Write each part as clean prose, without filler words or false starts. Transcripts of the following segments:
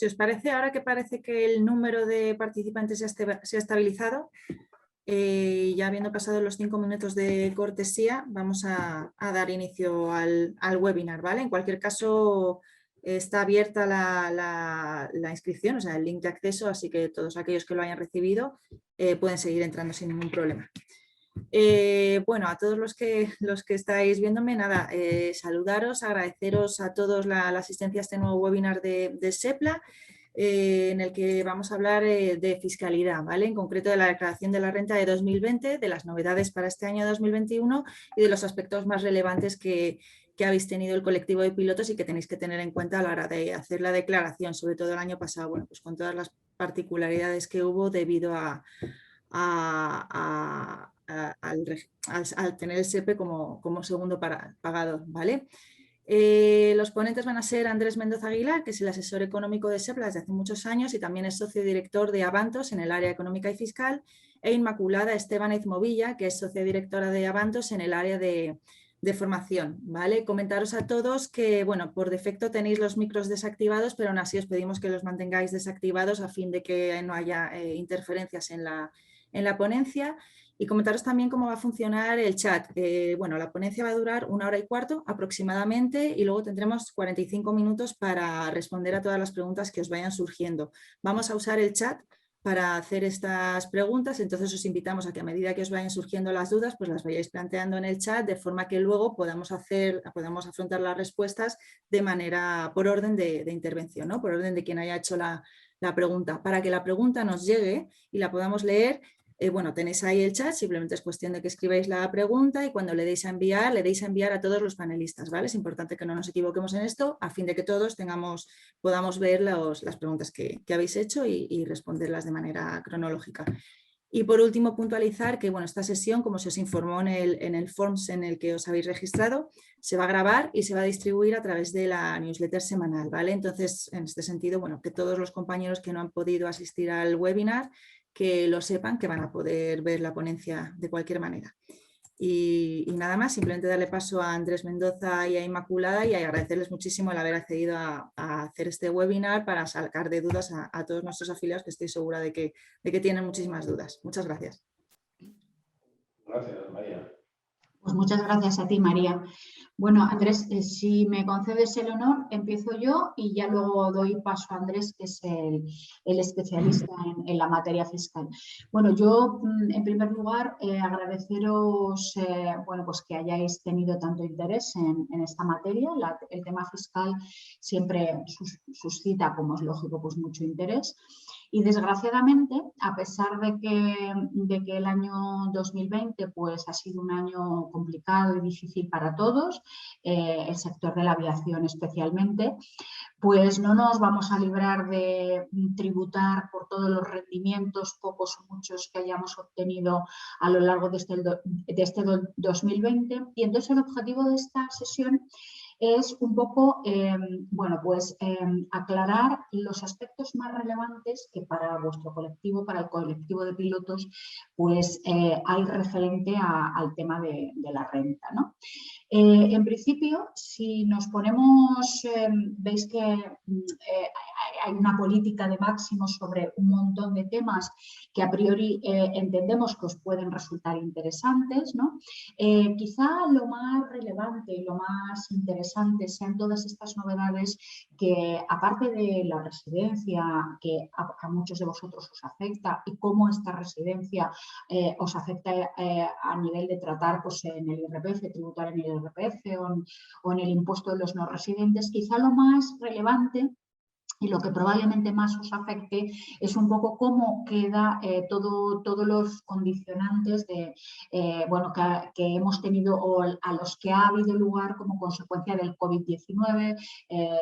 Si os parece, ahora que parece que el número de participantes se ha estabilizado, ya habiendo pasado los 5 minutos de cortesía, vamos a dar inicio al webinar, ¿vale? En cualquier caso, está abierta la inscripción, o sea, el link de acceso, así que todos aquellos que lo hayan recibido pueden seguir entrando sin ningún problema. Bueno, a todos los que estáis viéndome, nada, saludaros, agradeceros a todos la asistencia a este nuevo webinar de SEPLA, en el que vamos a hablar de fiscalidad, ¿vale? En concreto de la declaración de la renta de 2020, de las novedades para este año 2021 y de los aspectos más relevantes que habéis tenido el colectivo de pilotos y que tenéis que tener en cuenta a la hora de hacer la declaración, sobre todo el año pasado, bueno, pues con todas las particularidades que hubo debido al tener el SEPE como segundo pagador, ¿vale? Los ponentes van a ser Andrés Mendoza Aguilar, que es el asesor económico de SEPLA desde hace muchos años y también es socio director de Avantos en el área económica y fiscal, e Inmaculada Esteban Movilla, que es socia directora de Avantos en el área de formación, ¿vale? Comentaros a todos que, bueno, por defecto tenéis los micros desactivados, pero aún así os pedimos que los mantengáis desactivados a fin de que no haya interferencias en la ponencia. Y comentaros también cómo va a funcionar el chat. Bueno, la ponencia va a durar 1 hora y cuarto aproximadamente y luego tendremos 45 minutos para responder a todas las preguntas que os vayan surgiendo. Vamos a usar el chat para hacer estas preguntas, entonces os invitamos a que a medida que os vayan surgiendo las dudas, pues las vayáis planteando en el chat de forma que luego podamos afrontar las respuestas de manera, por orden de intervención, ¿no? Por orden de quien haya hecho la pregunta. Para que la pregunta nos llegue y la podamos leer, bueno, tenéis ahí el chat, simplemente es cuestión de que escribáis la pregunta y cuando le deis a enviar a todos los panelistas, ¿vale? Es importante que no nos equivoquemos en esto a fin de que todos podamos ver las preguntas que habéis hecho y responderlas de manera cronológica. Y por último, puntualizar que bueno, esta sesión, como se os informó en el Forms en el que os habéis registrado, se va a grabar y se va a distribuir a través de la newsletter semanal, ¿vale? Entonces, en este sentido, bueno, que todos los compañeros que no han podido asistir al webinar, que lo sepan, que van a poder ver la ponencia de cualquier manera. Y nada más, simplemente darle paso a Andrés Mendoza y a Inmaculada y agradecerles muchísimo el haber accedido a hacer este webinar para sacar de dudas a todos nuestros afiliados, que estoy segura de que tienen muchísimas dudas. Muchas gracias. Gracias, María. Pues muchas gracias a ti, María. Bueno, Andrés, si me concedes el honor, empiezo yo y ya luego doy paso a Andrés, que es el especialista en la materia fiscal. Bueno, yo en primer lugar agradeceros bueno, pues que hayáis tenido tanto interés en esta materia. El tema fiscal siempre suscita, como es lógico, pues mucho interés. Y desgraciadamente, a pesar de que el año 2020 pues, ha sido un año complicado y difícil para todos, el sector de la aviación especialmente, pues no nos vamos a librar de tributar por todos los rendimientos, pocos o muchos, que hayamos obtenido a lo largo de este 2020. Y entonces el objetivo de esta sesión es un poco, bueno, pues aclarar los aspectos más relevantes que para vuestro colectivo, para el colectivo de pilotos, pues hay referente al tema de la renta, ¿no? En principio, si nos ponemos, veis que hay una política de máximos sobre un montón de temas que a priori entendemos que os pueden resultar interesantes, ¿no? Quizá lo más relevante y lo más interesante sean todas estas novedades que, aparte de la residencia que a muchos de vosotros os afecta y cómo esta residencia os afecta a nivel de tratar pues, en el IRPF, tributar en el IRPF o en el impuesto de los no residentes, quizá lo más relevante y lo que probablemente más os afecte es un poco cómo queda todos los condicionantes bueno, que hemos tenido o a los que ha habido lugar como consecuencia del COVID-19,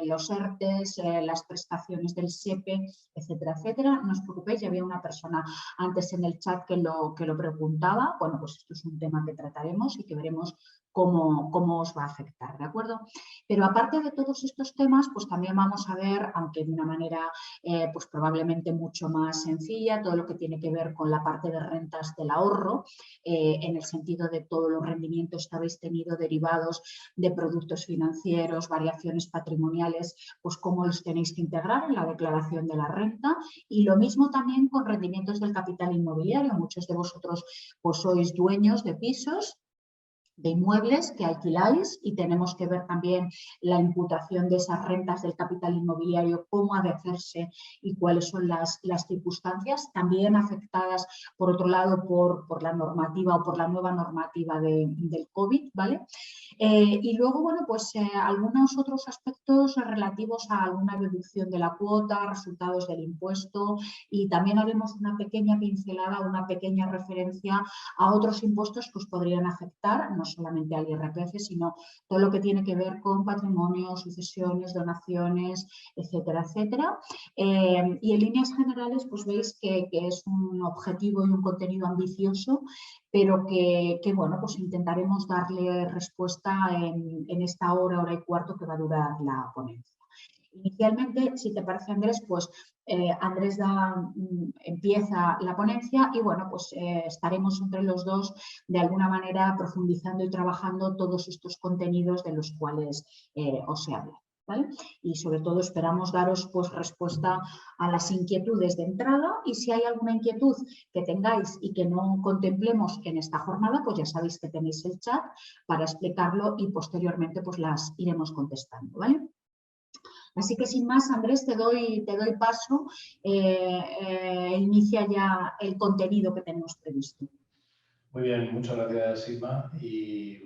los ERTES, las prestaciones del SEPE, etcétera, etcétera. No os preocupéis, ya había una persona antes en el chat que lo preguntaba. Bueno, pues esto es un tema que trataremos y que veremos cómo os va a afectar, ¿de acuerdo? Pero aparte de todos estos temas, pues también vamos a ver, aunque de una manera pues probablemente mucho más sencilla, todo lo que tiene que ver con la parte de rentas del ahorro, en el sentido de todos los rendimientos que habéis tenido derivados de productos financieros, variaciones patrimoniales, pues cómo los tenéis que integrar en la declaración de la renta, y lo mismo también con rendimientos del capital inmobiliario. Muchos de vosotros pues sois dueños de pisos, de inmuebles que alquiláis, y tenemos que ver también la imputación de esas rentas del capital inmobiliario, cómo ha de hacerse y cuáles son las circunstancias, también afectadas, por otro lado, por la normativa o por la nueva normativa del COVID, ¿vale? Y luego, bueno, pues algunos otros aspectos relativos a alguna reducción de la cuota, resultados del impuesto, y también haremos una pequeña pincelada, una pequeña referencia a otros impuestos que os podrían afectar, no solamente al IRPF, sino todo lo que tiene que ver con patrimonio, sucesiones, donaciones, etcétera, etcétera. Y en líneas generales, pues veis que es un objetivo y un contenido ambicioso, pero que bueno, pues intentaremos darle respuesta en esta hora y cuarto que va a durar la ponencia. Inicialmente, si te parece, Andrés, pues Andrés empieza la ponencia y bueno, pues estaremos entre los dos de alguna manera profundizando y trabajando todos estos contenidos de los cuales os he hablado. ¿Vale? Y sobre todo esperamos daros pues respuesta a las inquietudes de entrada, y si hay alguna inquietud que tengáis y que no contemplemos en esta jornada, pues ya sabéis que tenéis el chat para explicarlo y posteriormente pues las iremos contestando, ¿vale? Así que sin más, Andrés, te doy paso, inicia ya el contenido que tenemos previsto. Muy bien, muchas gracias, Isma, y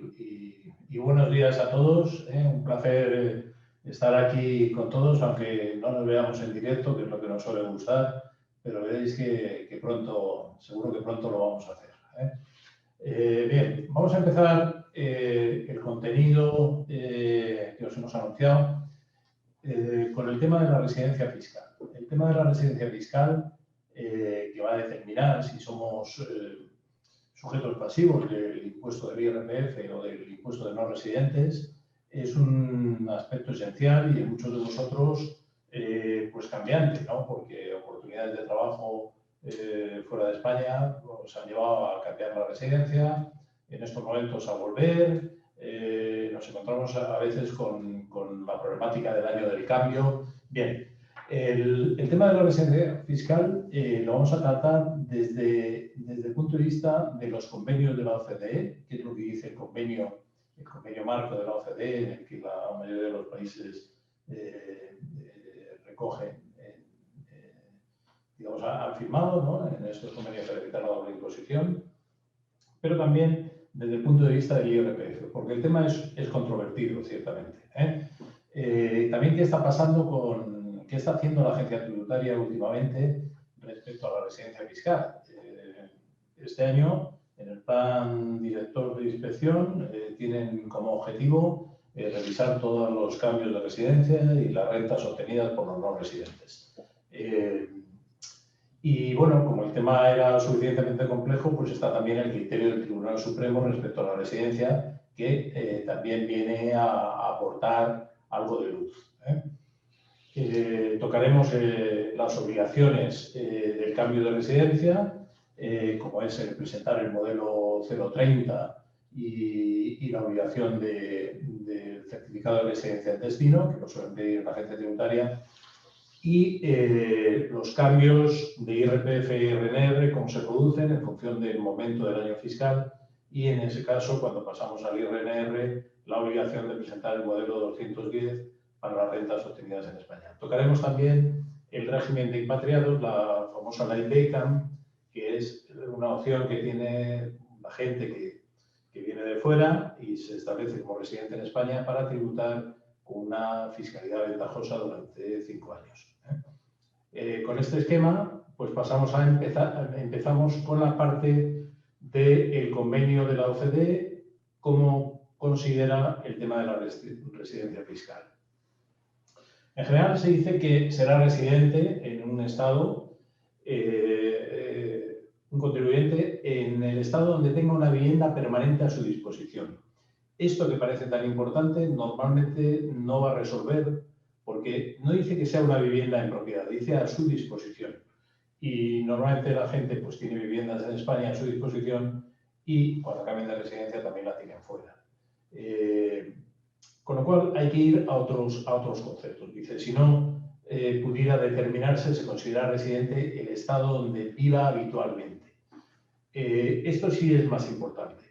buenos días a todos. Un placer estar aquí con todos, aunque no nos veamos en directo, que es lo que nos suele gustar, pero veréis que pronto, seguro que pronto lo vamos a hacer. Bien, vamos a empezar el contenido que os hemos anunciado con el tema de la residencia fiscal. El tema de la residencia fiscal que va a determinar si somos sujetos pasivos del impuesto del IRPF o del impuesto de no residentes, es un aspecto esencial y en muchos de vosotros pues cambiante, ¿no? Porque oportunidades de trabajo fuera de España nos han llevado a cambiar la residencia, en estos momentos a volver, nos encontramos a veces con la problemática del año del cambio. Bien, el tema de la residencia fiscal lo vamos a tratar desde el punto de vista de los convenios de la OCDE, que es lo que dice el convenio marco de la OCDE, en el que la mayoría de los países recogen, digamos, han firmado, ¿no?, en estos convenios para evitar la doble imposición, pero también desde el punto de vista del IRPF, porque el tema es controvertido, ciertamente. También, ¿qué está pasando qué está haciendo la agencia tributaria últimamente respecto a la residencia fiscal? Este año, en el plan director de inspección, tienen como objetivo revisar todos los cambios de residencia y las rentas obtenidas por los no residentes. Y bueno, como el tema era suficientemente complejo, pues está también el criterio del Tribunal Supremo respecto a la residencia, que también viene a aportar algo de luz. Tocaremos las obligaciones del cambio de residencia, como es el presentar el modelo 030 y la obligación del certificado de residencia en destino, que lo suelen pedir la agencia tributaria, y los cambios de IRPF y IRNR, cómo se producen en función del momento del año fiscal, y en ese caso, cuando pasamos al IRNR, la obligación de presentar el modelo 210 para las rentas obtenidas en España. Tocaremos también el régimen de impatriados, la famosa ley Beckham, que es una opción que tiene la gente que viene de fuera y se establece como residente en España para tributar con una fiscalidad ventajosa durante 5 años. Con este esquema, pues empezamos con la parte del convenio de la OCDE, cómo considera el tema de la residencia fiscal. En general se dice que será residente en un estado, un contribuyente en el estado donde tenga una vivienda permanente a su disposición. Esto que parece tan importante normalmente no va a resolver, porque no dice que sea una vivienda en propiedad, dice a su disposición. Y normalmente la gente pues tiene viviendas en España a su disposición y cuando cambian de residencia también la tienen fuera. Con lo cual hay que ir a otros conceptos. Dice, si no pudiera determinarse, se considera residente el estado donde viva habitualmente. Esto sí es más importante,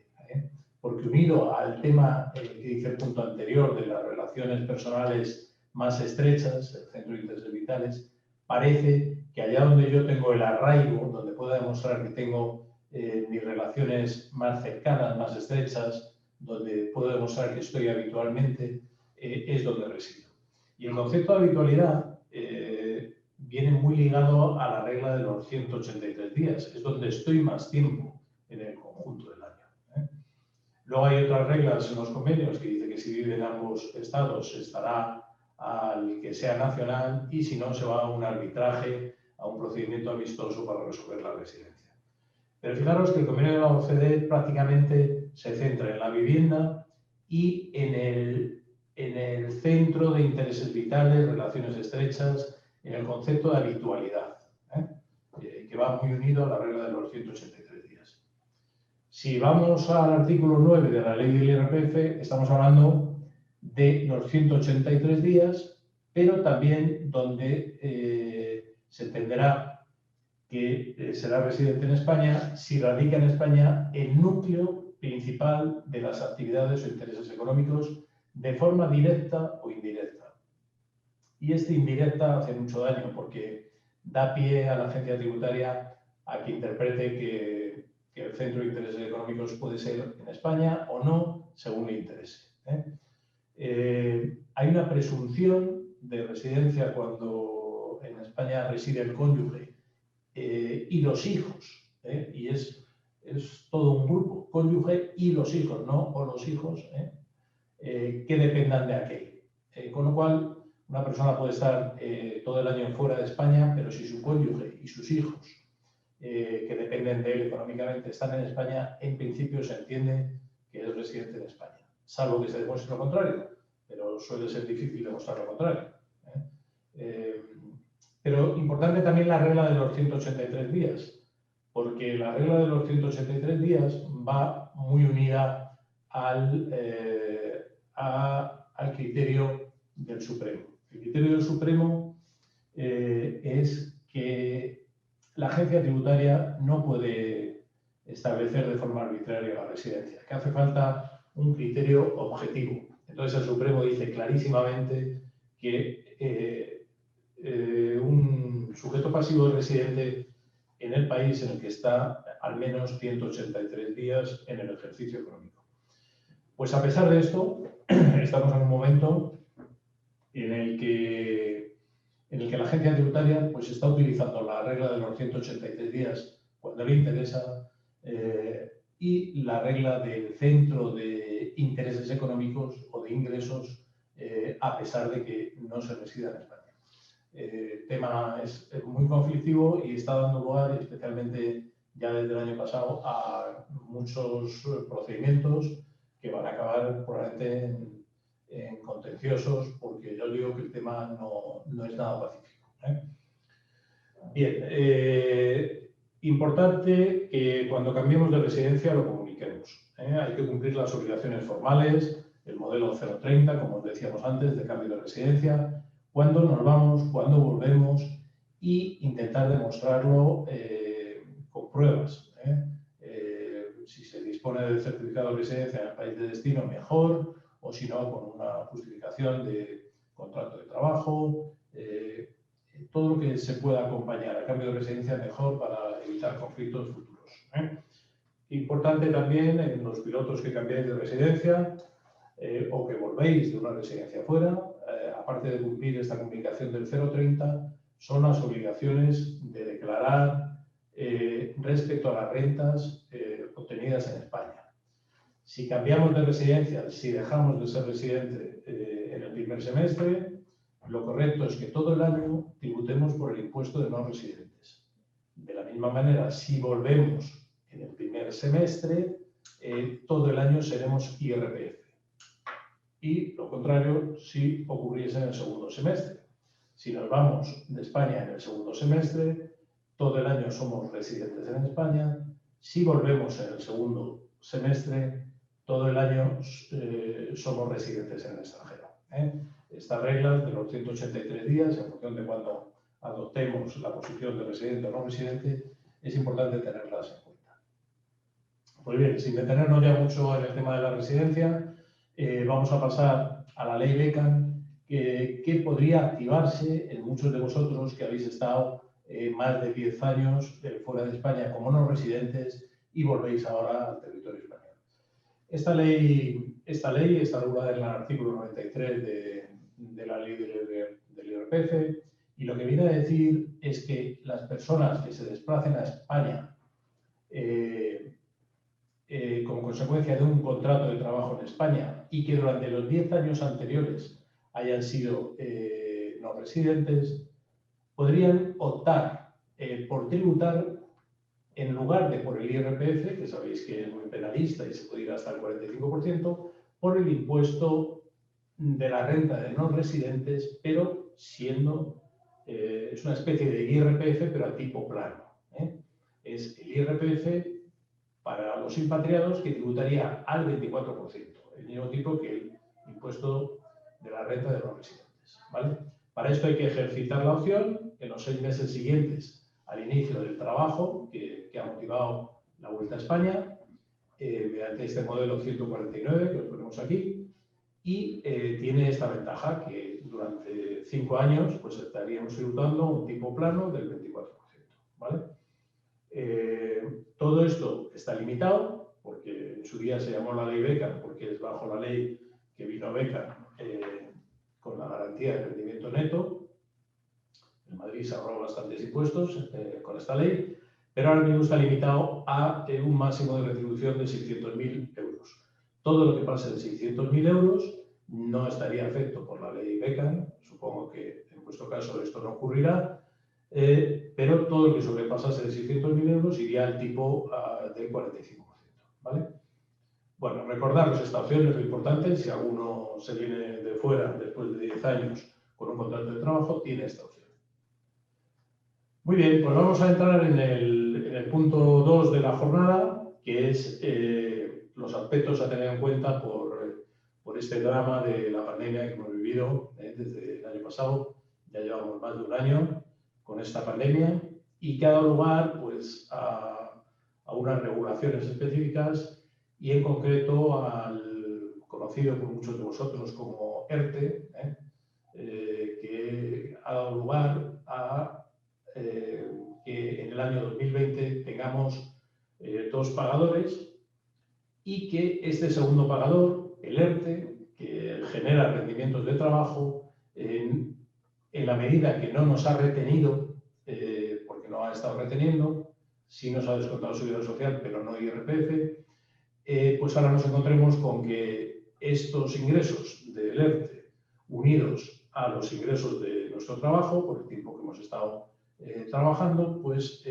porque unido al tema que dice el punto anterior de las relaciones personales más estrechas, el centro de intereses vitales, parece que allá donde yo tengo el arraigo, donde pueda demostrar que tengo mis relaciones más cercanas, más estrechas, donde puedo demostrar que estoy habitualmente, es donde resido. Y el concepto de habitualidad viene muy ligado a la regla de los 183 días, es donde estoy más tiempo en el conjunto del año. Luego hay otras reglas en los convenios que dice que si vive en ambos estados estará al que sea nacional y si no se va a un arbitraje, a un procedimiento amistoso para resolver la residencia. Pero fijaros que el convenio de la OCDE prácticamente se centra en la vivienda y en el centro de intereses vitales, relaciones estrechas, en el concepto de habitualidad, que va muy unido a la regla de los 183 días. Si vamos al artículo 9 de la ley del IRPF, estamos hablando de los 183 días, pero también donde se entenderá que será residente en España si radica en España el núcleo principal de las actividades o intereses económicos de forma directa o indirecta. Y indirecta hace mucho daño porque da pie a la agencia tributaria a que interprete que el centro de intereses económicos puede ser en España o no, según le interese. Hay una presunción de residencia cuando en España reside el cónyuge y los hijos, y es todo un grupo, cónyuge y los hijos, no o los hijos, que dependan de aquel. Con lo cual, una persona puede estar todo el año fuera de España, pero si su cónyuge y sus hijos, que dependen de él económicamente, están en España, en principio se entiende que es residente de España, salvo que se demuestre lo contrario, pero suele ser difícil demostrar lo contrario. Pero importante también la regla de los 183 días, porque la regla de los 183 días va muy unida al criterio del Supremo. El criterio del Supremo es que la agencia tributaria no puede establecer de forma arbitraria la residencia, que hace falta un criterio objetivo. Entonces el Supremo dice clarísimamente que un sujeto pasivo es residente en el país en el que está al menos 183 días en el ejercicio económico. Pues a pesar de esto, estamos en un momento en el que la agencia tributaria pues, está utilizando la regla de los 183 días cuando le interesa y la regla del centro de intereses económicos o de ingresos a pesar de que no se resida en España. El tema es muy conflictivo y está dando lugar, especialmente ya desde el año pasado, a muchos procedimientos que van a acabar probablemente en contenciosos, porque yo digo que el tema no es nada pacífico. Bien, importante que cuando cambiemos de residencia lo comuniquemos. Hay que cumplir las obligaciones formales, el modelo 030, como os decíamos antes, de cambio de residencia, cuándo nos vamos, cuándo volvemos e intentar demostrarlo con pruebas. Si se dispone del certificado de residencia en el país de destino, mejor, o si no, con una justificación de contrato de trabajo, todo lo que se pueda acompañar a cambio de residencia mejor para evitar conflictos futuros. Importante también en los pilotos que cambiáis de residencia o que volvéis de una residencia fuera, aparte de cumplir esta comunicación del 030, son las obligaciones de declarar respecto a las rentas obtenidas en España. Si cambiamos de residencia, si dejamos de ser residente en el primer semestre, lo correcto es que todo el año tributemos por el impuesto de no residentes. De la misma manera, si volvemos en el primer semestre, todo el año seremos IRPF. y lo contrario si ocurriese en el segundo semestre. Si nos vamos de España en el segundo semestre, todo el año somos residentes en España. Si volvemos en el segundo semestre, todo el año somos residentes en el extranjero. Estas reglas de los 183 días, en función de cuando adoptemos la posición de residente o no residente, es importante tenerlas en cuenta. Pues bien, sin detenernos ya mucho en el tema de la residencia, vamos a pasar a la ley Beckham, que podría activarse en muchos de vosotros que habéis estado más de 10 años fuera de España como no residentes y volvéis ahora al territorio español. Esta ley está regulada en el artículo 93 de la ley del IRPF, y lo que viene a decir es que las personas que se desplacen a España como consecuencia de un contrato de trabajo en España y que durante los 10 años anteriores hayan sido no residentes, podrían optar por tributar en lugar de por el IRPF, que sabéis que es muy penalista y se puede ir hasta el 45%, por el impuesto de la renta de no residentes, pero siendo, es una especie de IRPF, pero a tipo plano. Es el IRPF para los impatriados que tributaría al 24%, el mismo tipo que el impuesto de la renta de los residentes, ¿vale? Para esto hay que ejercitar la opción en los 6 meses siguientes al inicio del trabajo que ha motivado la Vuelta a España, mediante este modelo 149 que os ponemos aquí, y tiene esta ventaja que durante 5 años pues estaríamos tributando un tipo plano del 24%, ¿vale? Todo esto está limitado porque en su día se llamó la ley Beckham porque es bajo la ley que vino Beckham con la garantía de rendimiento neto. En Madrid se ahorró bastantes impuestos con esta ley, pero ahora mismo está limitado a un máximo de retribución de 600.000 euros. Todo lo que pase de 600.000 euros no estaría afecto por la ley Beckham. Supongo que en vuestro caso esto no ocurrirá, pero todo lo que sobrepasase de 600.000 euros iría al tipo del 45%, ¿vale? Bueno, recordaros esta opción es lo importante. Si alguno se viene de fuera después de 10 años con un contrato de trabajo, tiene esta opción. Muy bien, pues vamos a entrar en el punto 2 de la jornada, que es los aspectos a tener en cuenta por este drama de la pandemia que hemos vivido desde el año pasado. Ya llevamos más de un año con esta pandemia y que ha dado lugar pues, a unas regulaciones específicas y en concreto al conocido por muchos de vosotros como ERTE, que ha dado lugar a que en el año 2020 tengamos 2 pagadores y que este segundo pagador, el ERTE, que genera rendimientos de trabajo, en la medida que no nos ha retenido, porque no ha estado reteniendo, sí nos ha descontado seguridad social, pero no IRPF, pues ahora nos encontremos con que estos ingresos del ERTE, unidos a los ingresos de nuestro trabajo, por el tiempo que hemos estado trabajando, pues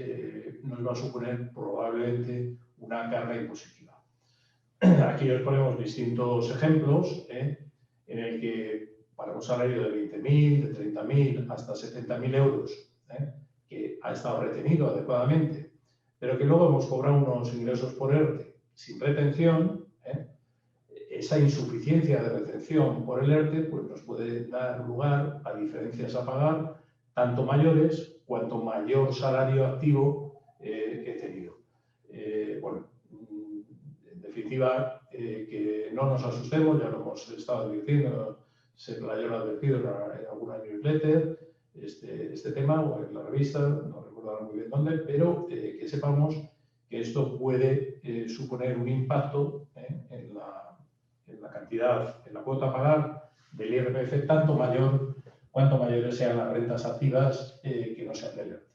nos va a suponer probablemente una carga impositiva. Aquí os ponemos distintos ejemplos en el que para un salario de 20.000, de 30.000 hasta 70.000 euros, que ha estado retenido adecuadamente, pero que luego hemos cobrado unos ingresos por ERTE sin retención, esa insuficiencia de retención por el ERTE pues nos puede dar lugar a diferencias a pagar tanto mayores cuanto mayor salario activo he tenido. Bueno, en definitiva, que no nos asustemos, ya lo hemos estado advirtiendo, se lo haya advertido en alguna newsletter, este tema, o en la revista, no recuerdo ahora muy bien dónde, pero que sepamos que esto puede suponer un impacto en la cantidad, en la cuota a pagar del IRPF, tanto mayor cuanto mayores sean las rentas activas que no sean del ERTE.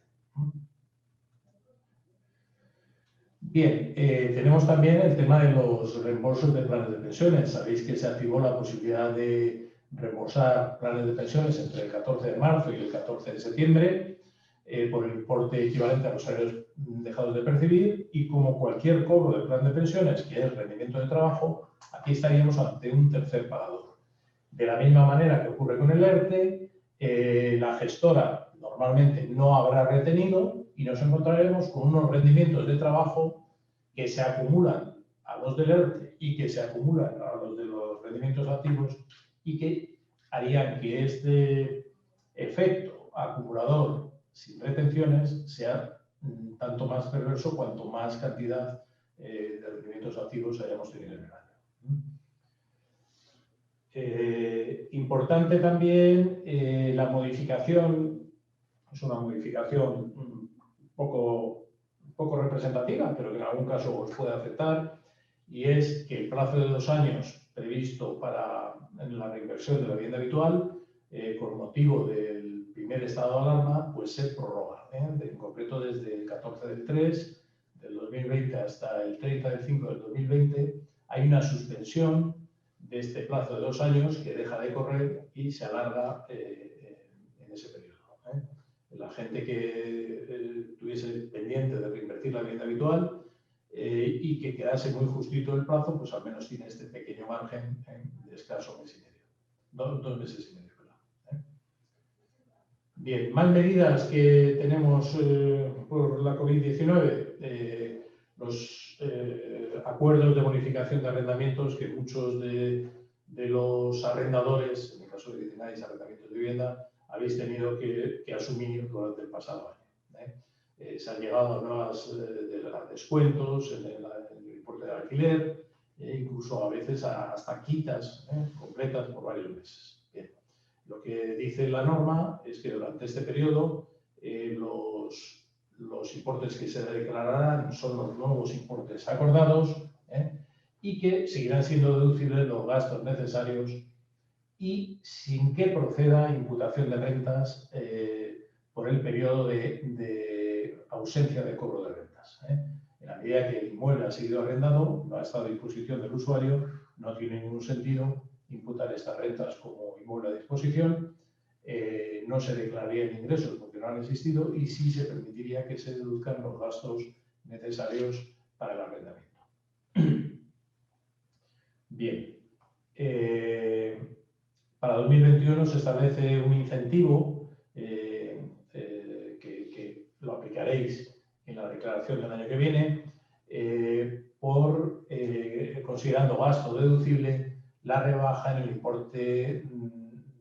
Bien, tenemos también el tema de los reembolsos de planes de pensiones. Sabéis que se activó la posibilidad de reembolsar planes de pensiones entre el 14 de marzo y el 14 de septiembre por el importe equivalente a los salarios dejados de percibir, y como cualquier cobro de plan de pensiones, que es rendimiento de trabajo, aquí estaríamos ante un tercer pagador. De la misma manera que ocurre con el ERTE, la gestora normalmente no habrá retenido y nos encontraremos con unos rendimientos de trabajo que se acumulan a los del ERTE y que se acumulan a los de los rendimientos activos y que harían que este efecto acumulador sin retenciones sea tanto más perverso cuanto más cantidad de rendimientos activos hayamos tenido en el año. Importante también la modificación, es una modificación un poco representativa, pero que en algún caso os puede afectar, y es que el plazo de 2 años previsto para la reinversión de la vivienda habitual, con motivo del primer estado de alarma, pues se prorroga. En concreto, desde el 14 del 3 del 2020 hasta el 30 del 5 del 2020, hay una suspensión de este plazo de 2 años que deja de correr y se alarga en ese periodo. La gente que estuviese pendiente de reinvertir la vivienda habitual y que quedase muy justito el plazo, pues al menos tiene este pequeño margen de escaso mes y medio. 2 meses y medio. Bien, más medidas que tenemos por la COVID-19. Los acuerdos de bonificación de arrendamientos que muchos de los arrendadores, en el caso de que tengáis arrendamientos de vivienda, habéis tenido que asumir durante el pasado año. Se han llegado a nuevas descuentos en el importe de alquiler, incluso a veces hasta quitas completas por varios meses. Bien. Lo que dice la norma es que durante este periodo los importes que se declararán son los nuevos importes acordados y que seguirán siendo deducibles los gastos necesarios y sin que proceda imputación de rentas por el periodo de ausencia de cobro de rentas. En la medida que el inmueble ha sido arrendado, no ha estado a disposición del usuario, no tiene ningún sentido imputar estas rentas como inmueble a disposición, no se declararían ingresos porque no han existido y sí se permitiría que se deduzcan los gastos necesarios para el arrendamiento. Bien. Para 2021 se establece un incentivo que lo aplicaréis en la declaración del año que viene por, considerando gasto deducible, la rebaja en el importe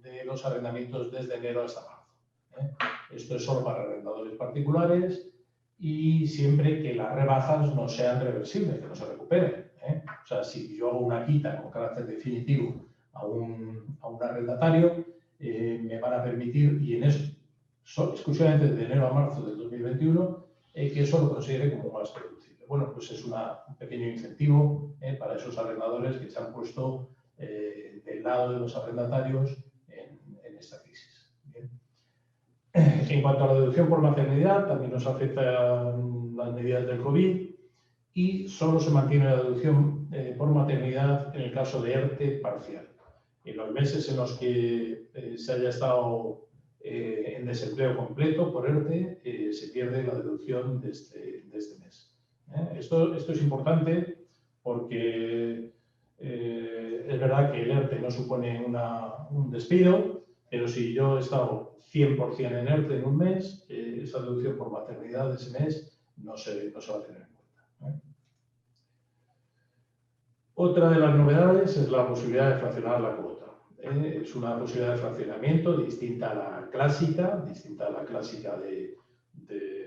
de los arrendamientos desde enero hasta marzo. Esto es solo para arrendadores particulares y siempre que las rebajas no sean reversibles, que no se recuperen. O sea, si yo hago una quita con carácter definitivo a un arrendatario, me van a permitir, y en eso, exclusivamente de enero a marzo del 2021, que eso lo considere como un gasto deducible. Bueno, pues es un pequeño incentivo para esos arrendadores que se han puesto del lado de los arrendatarios en esta crisis. Bien. En cuanto a la deducción por maternidad, también nos afectan las medidas del COVID y solo se mantiene la deducción por maternidad en el caso de ERTE parcial. En los meses en los que se haya estado en desempleo completo por ERTE, se pierde la deducción de este mes. Esto es importante porque es verdad que el ERTE no supone un despido, pero si yo he estado 100% en ERTE en un mes, esa deducción por maternidad de ese mes no se va a tener en cuenta. Otra de las novedades es la posibilidad de fraccionar la cuota. Es una posibilidad de fraccionamiento distinta a la clásica de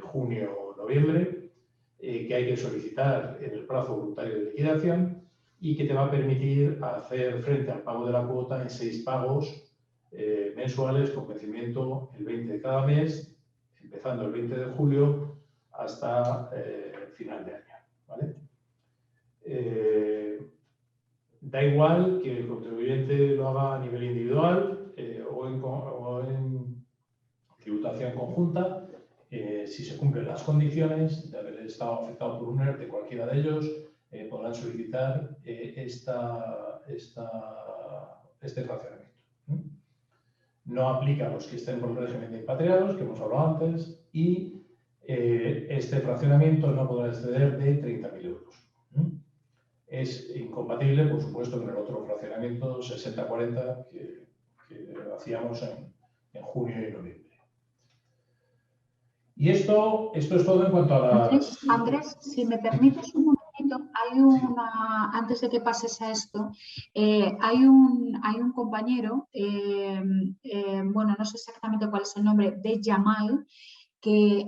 junio o noviembre, que hay que solicitar en el plazo voluntario de liquidación y que te va a permitir hacer frente al pago de la cuota en 6 pagos mensuales con vencimiento el 20 de cada mes, empezando el 20 de julio hasta final de año. ¿Vale? Da igual que el contribuyente lo haga a nivel individual o en tributación conjunta, si se cumplen las condiciones de haber estado afectado por un ERTE, cualquiera de ellos, podrán solicitar este fraccionamiento. No aplica a los que estén por el régimen de impatriados, que hemos hablado antes, y este fraccionamiento no podrá exceder de 30.000 euros. es incompatible, por supuesto, con el otro fraccionamiento 60-40 que hacíamos en junio y noviembre. Y esto es todo en cuanto a las... Andrés, si me permites un momentito, antes de que pases a esto, hay un compañero, bueno, no sé exactamente cuál es el nombre, de Yamal, que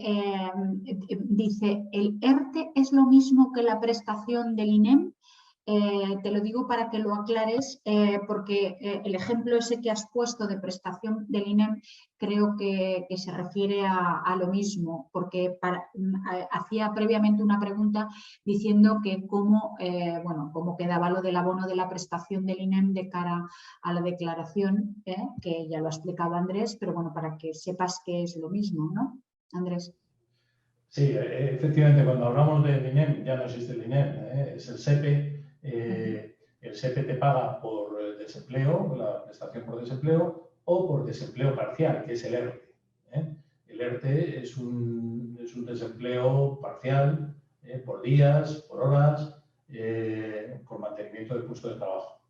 dice, ¿el ERTE es lo mismo que la prestación del INEM? Te lo digo para que lo aclares, porque el ejemplo ese que has puesto de prestación del INEM creo que se refiere a lo mismo, porque hacía previamente una pregunta diciendo que cómo quedaba lo del abono de la prestación del INEM de cara a la declaración, que ya lo ha explicado Andrés, pero bueno, para que sepas que es lo mismo, ¿no, Andrés? Sí, efectivamente, cuando hablamos del INEM, ya no existe el INEM, es el SEPE. El SEPE te paga por desempleo, la prestación por desempleo, o por desempleo parcial, que es el ERTE. El ERTE es un desempleo parcial, por días, por horas, con mantenimiento del puesto de trabajo.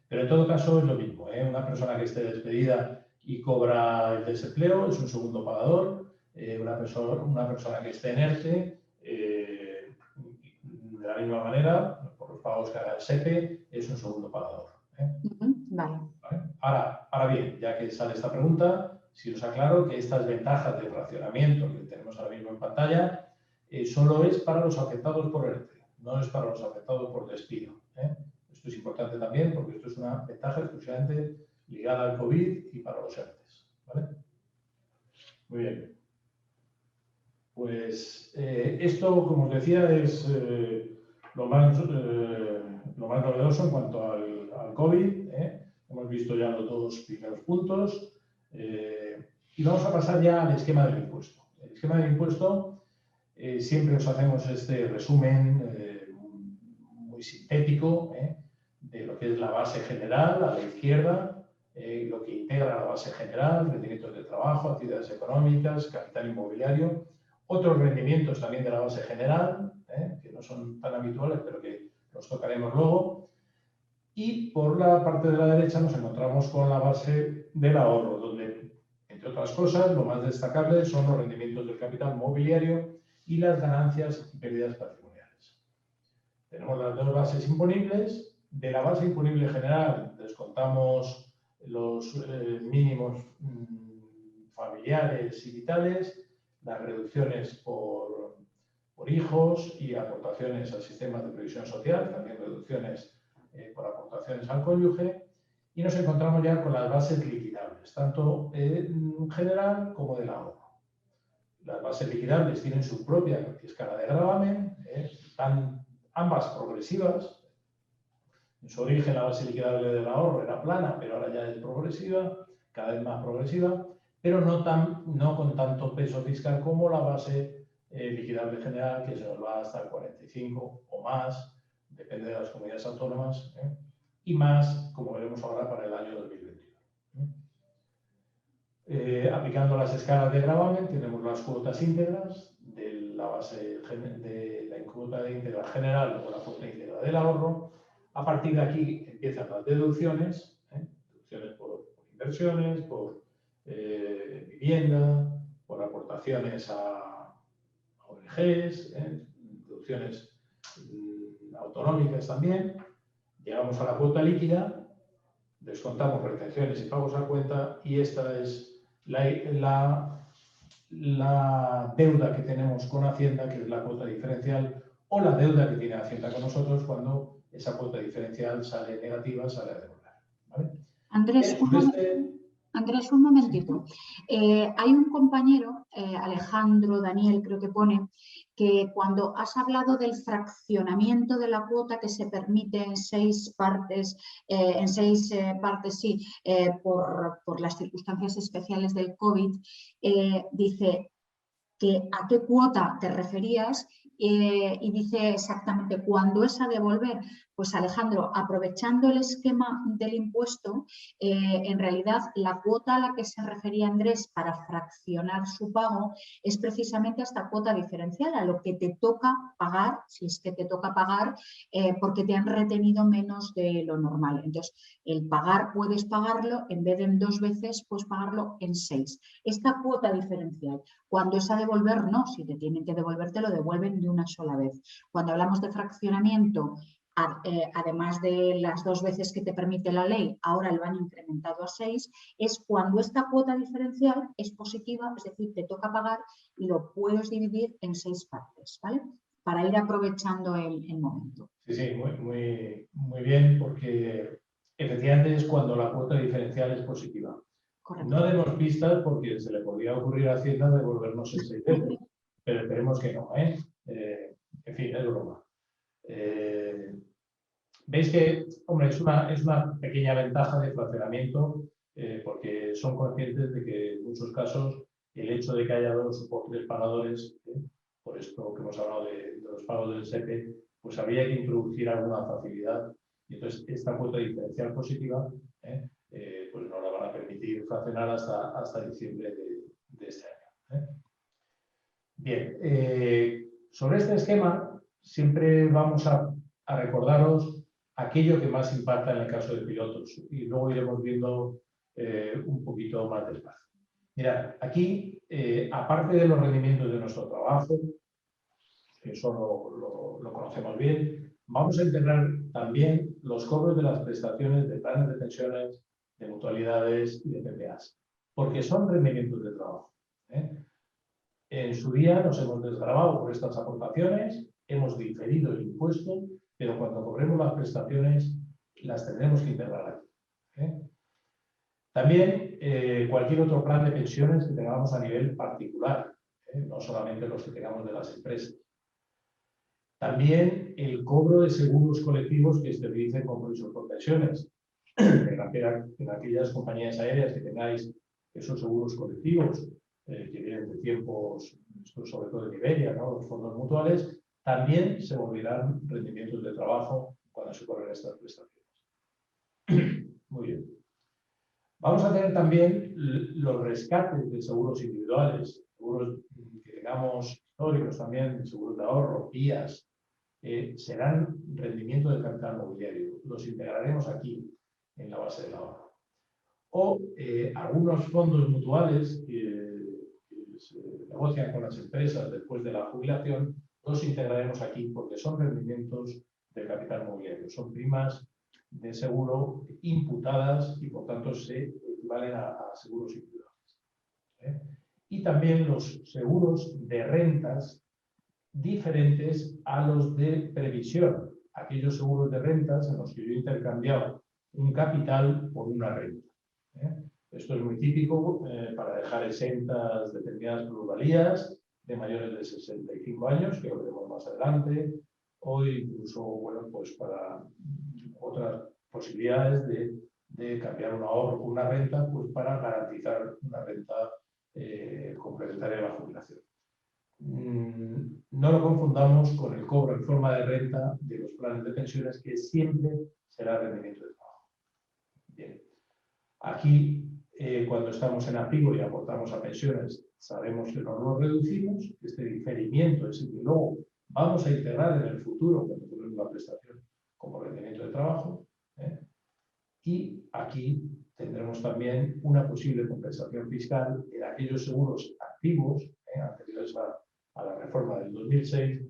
Pero en todo caso es lo mismo. Una persona que esté despedida y cobra el desempleo es un segundo pagador. Una persona que esté en ERTE, de la misma manera, por los pagos que haga el SEPE, es un segundo pagador. Vale. ¿Vale? Ahora bien, ya que sale esta pregunta, si os aclaro que estas ventajas de fraccionamiento que tenemos ahora mismo en pantalla, solo es para los afectados por ERTE, no es para los afectados por despido. Esto es importante también porque esto es una ventaja exclusivamente ligada al COVID y para los ERTE. ¿Vale? Muy bien. Pues esto, como os decía, es lo más novedoso en cuanto al COVID. Hemos visto ya los dos primeros puntos. Y vamos a pasar ya al esquema del impuesto. El esquema del impuesto, siempre os hacemos este resumen muy sintético de lo que es la base general a la izquierda, lo que integra la base general, rendimientos de trabajo, actividades económicas, capital inmobiliario. Otros rendimientos también de la base general, que no son tan habituales, pero que los tocaremos luego. Y por la parte de la derecha nos encontramos con la base del ahorro, donde, entre otras cosas, lo más destacable son los rendimientos del capital mobiliario y las ganancias y pérdidas patrimoniales. Tenemos las dos bases imponibles. De la base imponible general descontamos los mínimos familiares y vitales, las reducciones por hijos y aportaciones al sistema de previsión social, también reducciones por aportaciones al cónyuge, y nos encontramos ya con las bases liquidables, tanto en general como del ahorro. Las bases liquidables tienen su propia escala de gravamen, están ambas progresivas. En su origen la base liquidable del ahorro era plana, pero ahora ya es progresiva, cada vez más progresiva, pero no con tanto peso fiscal como la base liquidable general, que se nos va hasta el 45 o más, depende de las comunidades autónomas, y más, como veremos ahora, para el año 2021. Aplicando las escalas de gravamen, tenemos las cuotas íntegras de la base de la cuota íntegra general o la cuota íntegra del ahorro. A partir de aquí empiezan las deducciones, deducciones por inversiones, por vivienda, por aportaciones a ONGs, deducciones autonómicas también. Llegamos a la cuota líquida, descontamos retenciones y pagos a cuenta, y esta es la deuda que tenemos con Hacienda, que es la cuota diferencial, o la deuda que tiene Hacienda con nosotros cuando esa cuota diferencial sale negativa, sale a devolver. ¿Vale? Andrés, un momentito. Hay un compañero, Alejandro, Daniel, creo que pone, que cuando has hablado del fraccionamiento de la cuota que se permite en seis partes, por las circunstancias especiales del COVID, dice que a qué cuota te referías y dice exactamente cuándo es a devolver. Pues Alejandro, aprovechando el esquema del impuesto, en realidad la cuota a la que se refería Andrés para fraccionar su pago es precisamente esta cuota diferencial, a lo que te toca pagar, si es que te toca pagar, porque te han retenido menos de lo normal. Entonces, el pagar puedes pagarlo, en vez de en 2 veces, puedes pagarlo en 6. Esta cuota diferencial, cuando es a devolver, no, si te tienen que devolver, te lo devuelven de una sola vez. Cuando hablamos de fraccionamiento, además de las 2 veces que te permite la ley, ahora lo han incrementado a 6, es cuando esta cuota diferencial es positiva, es decir, te toca pagar y lo puedes dividir en 6 partes, ¿vale? Para ir aprovechando el momento. Sí, sí, muy bien, porque efectivamente es cuando la cuota diferencial es positiva. Correcto. No demos pistas porque se le podría ocurrir a Hacienda devolvernos el 6 veces, pero esperemos que no, ¿eh? En fin, es broma. Veis que, hombre, es una pequeña ventaja de fraccionamiento, porque son conscientes de que en muchos casos el hecho de que haya 2 o 3 pagadores, por esto que hemos hablado de los pagos del SEPE, pues habría que introducir alguna facilidad. Y entonces esta cuota diferencial positiva pues nos la van a permitir fraccionar hasta diciembre de este año. Bien, sobre este esquema siempre vamos a recordaros aquello que más impacta en el caso de pilotos y luego iremos viendo un poquito más despacio. Mirad, aquí, aparte de los rendimientos de nuestro trabajo, que eso lo conocemos bien, vamos a integrar también los cobros de las prestaciones de planes de pensiones, de mutualidades y de PPAs, porque son rendimientos de trabajo. En su día nos hemos desgravado por estas aportaciones, hemos diferido el impuesto, pero cuando cobremos las prestaciones las tendremos que integrar aquí. También cualquier otro plan de pensiones que tengamos a nivel particular, no solamente los que tengamos de las empresas. También el cobro de seguros colectivos que exterioricen compromisos por pensiones. En aquellas compañías aéreas que tengáis esos seguros colectivos, que vienen de tiempos, sobre todo de Iberia, ¿no? Los fondos mutuales, también se volverán rendimientos de trabajo cuando se cobren estas prestaciones. Muy bien. Vamos a tener también los rescates de seguros individuales, seguros que tengamos históricos también, seguros de ahorro, IAS, serán rendimiento del capital mobiliario. Los integraremos aquí, en la base del ahorro. O algunos fondos mutuales que se negocian con las empresas después de la jubilación, los integraremos aquí porque son rendimientos del capital mobiliario. Son primas de seguro imputadas y por tanto se equivalen a seguros individuales. Y también los seguros de rentas diferentes a los de previsión, aquellos seguros de rentas en los que yo he intercambiado un capital por una renta. Esto es muy típico para dejar exentas determinadas plusvalías de mayores de 65 años, que lo veremos más adelante, o incluso, bueno, pues para otras posibilidades de cambiar un ahorro por una renta, pues para garantizar una renta complementaria a la jubilación. No lo confundamos con el cobro en forma de renta de los planes de pensiones, que siempre será rendimiento de trabajo. Bien. Aquí, cuando estamos en activo y aportamos a pensiones, sabemos que no lo reducimos. Este diferimiento es el que luego vamos a integrar en el futuro cuando cobremos la prestación como rendimiento de trabajo. Y aquí tendremos también una posible compensación fiscal en aquellos seguros activos anteriores a la reforma del 2006.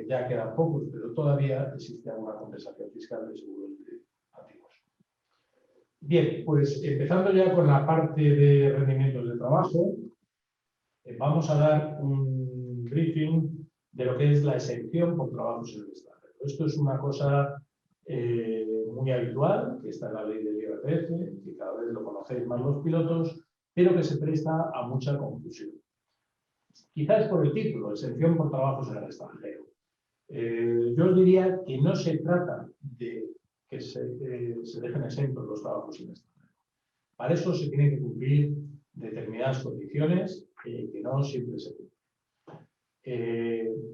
Ya quedan pocos, pero todavía existe alguna compensación fiscal de seguros activos. Bien, pues empezando ya con la parte de rendimientos de trabajo, vamos a dar un briefing de lo que es la exención por trabajos en el extranjero. Esto es una cosa muy habitual, que está en la ley del IRPF, que cada vez lo conocéis más los pilotos, pero que se presta a mucha confusión. Quizás por el título, exención por trabajos en el extranjero. Yo os diría que no se trata de que se dejen exentos los trabajos en el extranjero. Para eso se tienen que cumplir determinadas condiciones que no siempre se cumplen.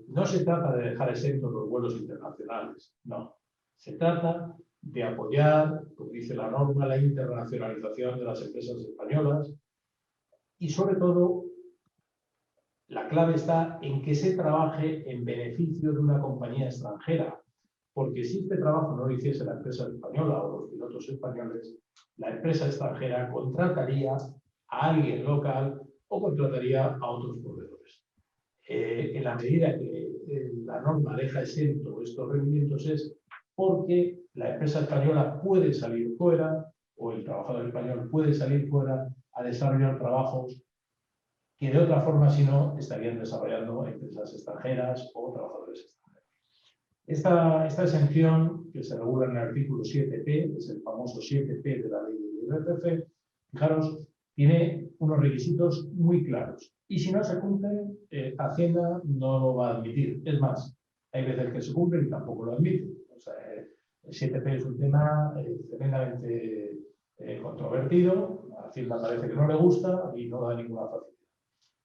no se trata de dejar exentos los vuelos internacionales, no. Se trata de apoyar, como dice la norma, la internacionalización de las empresas españolas y, sobre todo, la clave está en que se trabaje en beneficio de una compañía extranjera, porque si este trabajo no lo hiciese la empresa española o los pilotos españoles, la empresa extranjera contrataría a alguien local o contrataría a otros proveedores. En la medida que la norma deja exento estos rendimientos es porque la empresa española puede salir fuera o el trabajador español puede salir fuera a desarrollar trabajos que de otra forma, si no, estarían desarrollando empresas extranjeras o trabajadores extranjeros. Esta exención, que se regula en el artículo 7p, es el famoso 7p de la ley del IRPF, fijaros, tiene unos requisitos muy claros. Y si no se cumplen, Hacienda no lo va a admitir. Es más, hay veces que se cumplen y tampoco lo admiten. O sea, el 7p es un tema tremendamente controvertido. A Hacienda parece que no le gusta y no da ninguna facilidad.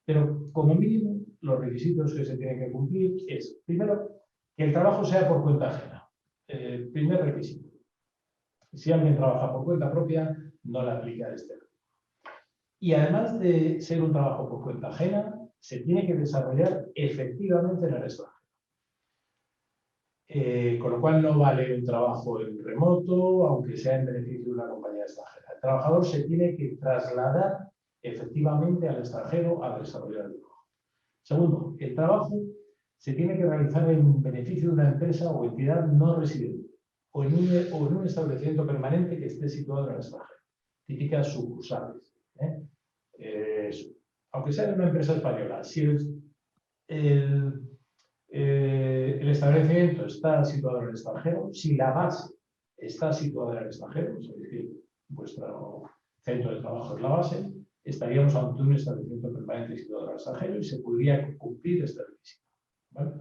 Pero, como mínimo, los requisitos que se tienen que cumplir es, primero, que el trabajo sea por cuenta ajena. Primer requisito. Si alguien trabaja por cuenta propia, no le aplica este. Y además de ser un trabajo por cuenta ajena, se tiene que desarrollar efectivamente en el extranjero. Con lo cual no vale un trabajo en remoto, aunque sea en beneficio de una compañía extranjera. El trabajador se tiene que trasladar efectivamente al extranjero a desarrollar el trabajo. Segundo, el trabajo se tiene que realizar en beneficio de una empresa o entidad no residente o en un establecimiento permanente que esté situado en el extranjero. Típicas sucursales. Aunque sea de una empresa española, si el establecimiento está situado en el extranjero, si la base está situada en el extranjero, es decir, vuestro centro de trabajo es la base, estaríamos ante un establecimiento permanente situado en el extranjero y se podría cumplir este requisito. ¿Vale?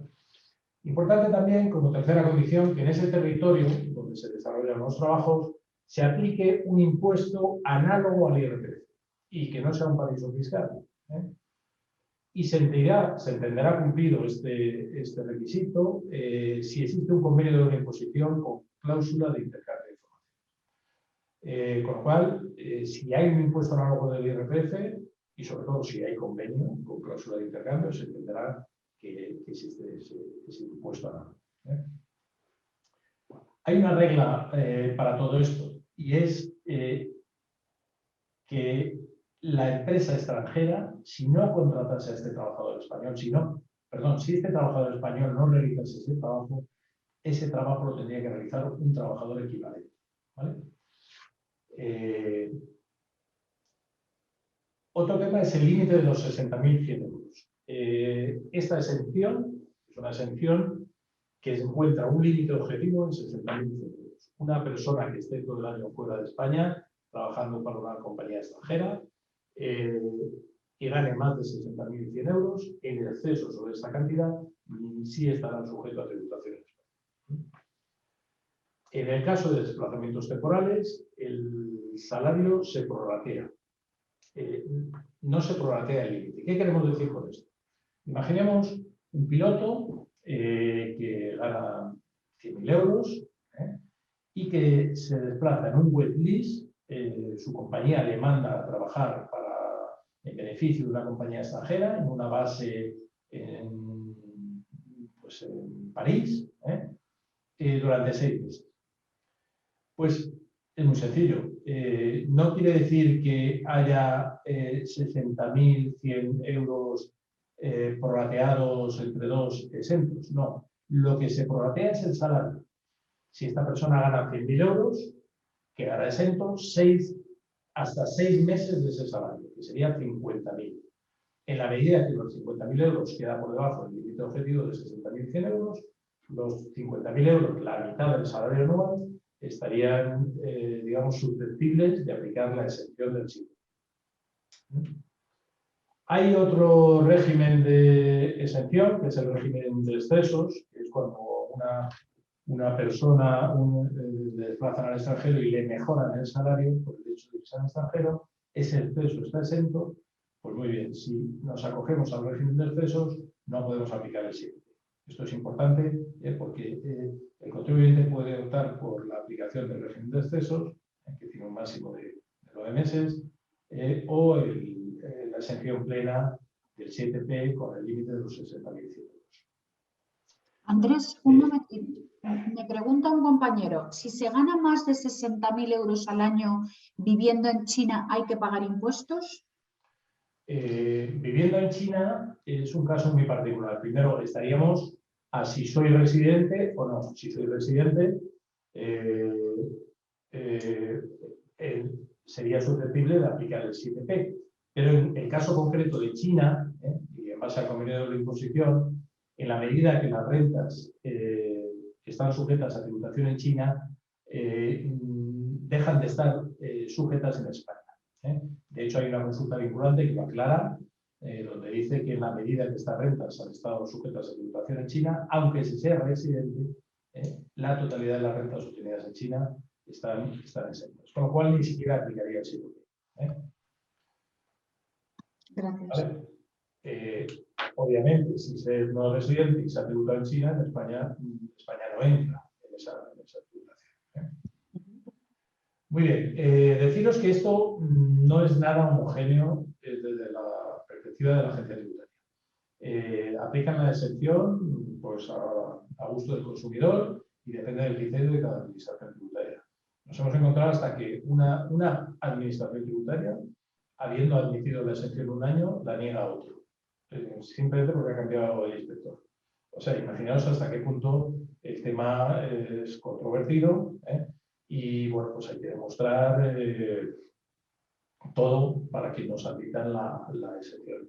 Importante también, como tercera condición, que en ese territorio donde se desarrollan los trabajos se aplique un impuesto análogo al IRPF y que no sea un paraíso fiscal. Y se entenderá cumplido este requisito si existe un convenio de una imposición con cláusula de intercambio de información. Con lo cual, si hay un impuesto análogo del IRPF, y sobre todo si hay convenio con cláusula de intercambio, se entenderá que existe ese impuesto análogo. Hay una regla para todo esto, y es que la empresa extranjera, si no contratase a este trabajador español, si este trabajador español no realizase ese trabajo lo tendría que realizar un trabajador equivalente. ¿Vale? Otro tema es el límite de los 60.100 euros. Esta exención es una exención que encuentra un límite objetivo en 60.100 euros. Una persona que esté todo el año fuera de España, trabajando para una compañía extranjera, que gane más de 60.100 euros, en exceso sobre esta cantidad, sí estarán sujetos a tributación. En el caso de desplazamientos temporales, el salario se prorratea. No se prorratea el límite. ¿Qué queremos decir con esto? Imaginemos un piloto que gana 100.000 euros y que se desplaza en un wet lease. Su compañía le manda a trabajar en beneficio de una compañía extranjera en una base en París durante 6 meses. Pues es muy sencillo. No quiere decir que haya 60.100 euros prorrateados entre dos exentos. No. Lo que se prorratea es el salario. Si esta persona gana 100.000 euros, quedará exento hasta 6 meses de ese salario, que sería 50.000. En la medida que los 50.000 euros quedan por debajo del límite objetivo de 60.100 euros, los 50.000 euros, la mitad del salario anual, estarían, digamos, susceptibles de aplicar la exención del SIC. Hay otro régimen de exención, que es el régimen de excesos, que es cuando una persona le desplazan al extranjero y le mejoran el salario por el hecho de que sea extranjero, ese exceso está exento. Pues muy bien, si nos acogemos al régimen de excesos, no podemos aplicar el 7P. Esto es importante porque el contribuyente puede optar por la aplicación del régimen de excesos, que tiene un máximo de 9 meses, o la exención plena del 7P con el límite de los 60.000 euros. Andrés, un momentito. Me pregunta un compañero, si se gana más de 60.000 euros al año viviendo en China, ¿hay que pagar impuestos? Viviendo en China es un caso muy particular. Primero estaríamos a si soy residente o no. Si soy residente, sería susceptible de aplicar el 7P. Pero en el caso concreto de China, y en base al convenio de doble imposición, en la medida que las rentas están sujetas a tributación en China, dejan de estar sujetas en España. De hecho, hay una consulta vinculante que lo aclara, donde dice que en la medida que estas rentas han estado sujetas a tributación en China, aunque se sea residente, la totalidad de las rentas obtenidas en China están exentas. Con lo cual, ni siquiera aplicaría el 7P. Gracias. ¿Vale? Obviamente, si se es no residente y se ha tributado en China, en España no entra en esa tributación. Muy bien. Deciros que esto no es nada homogéneo desde la perspectiva de la agencia tributaria. Aplican la exención pues, a gusto del consumidor y depende del criterio de cada administración tributaria. Nos hemos encontrado hasta que una administración tributaria, habiendo admitido la exención un año, la niega a otro. Simplemente porque ha cambiado el inspector. O sea, imaginaos hasta qué punto el tema es controvertido, y bueno, pues hay que demostrar todo para que nos aplican la exención.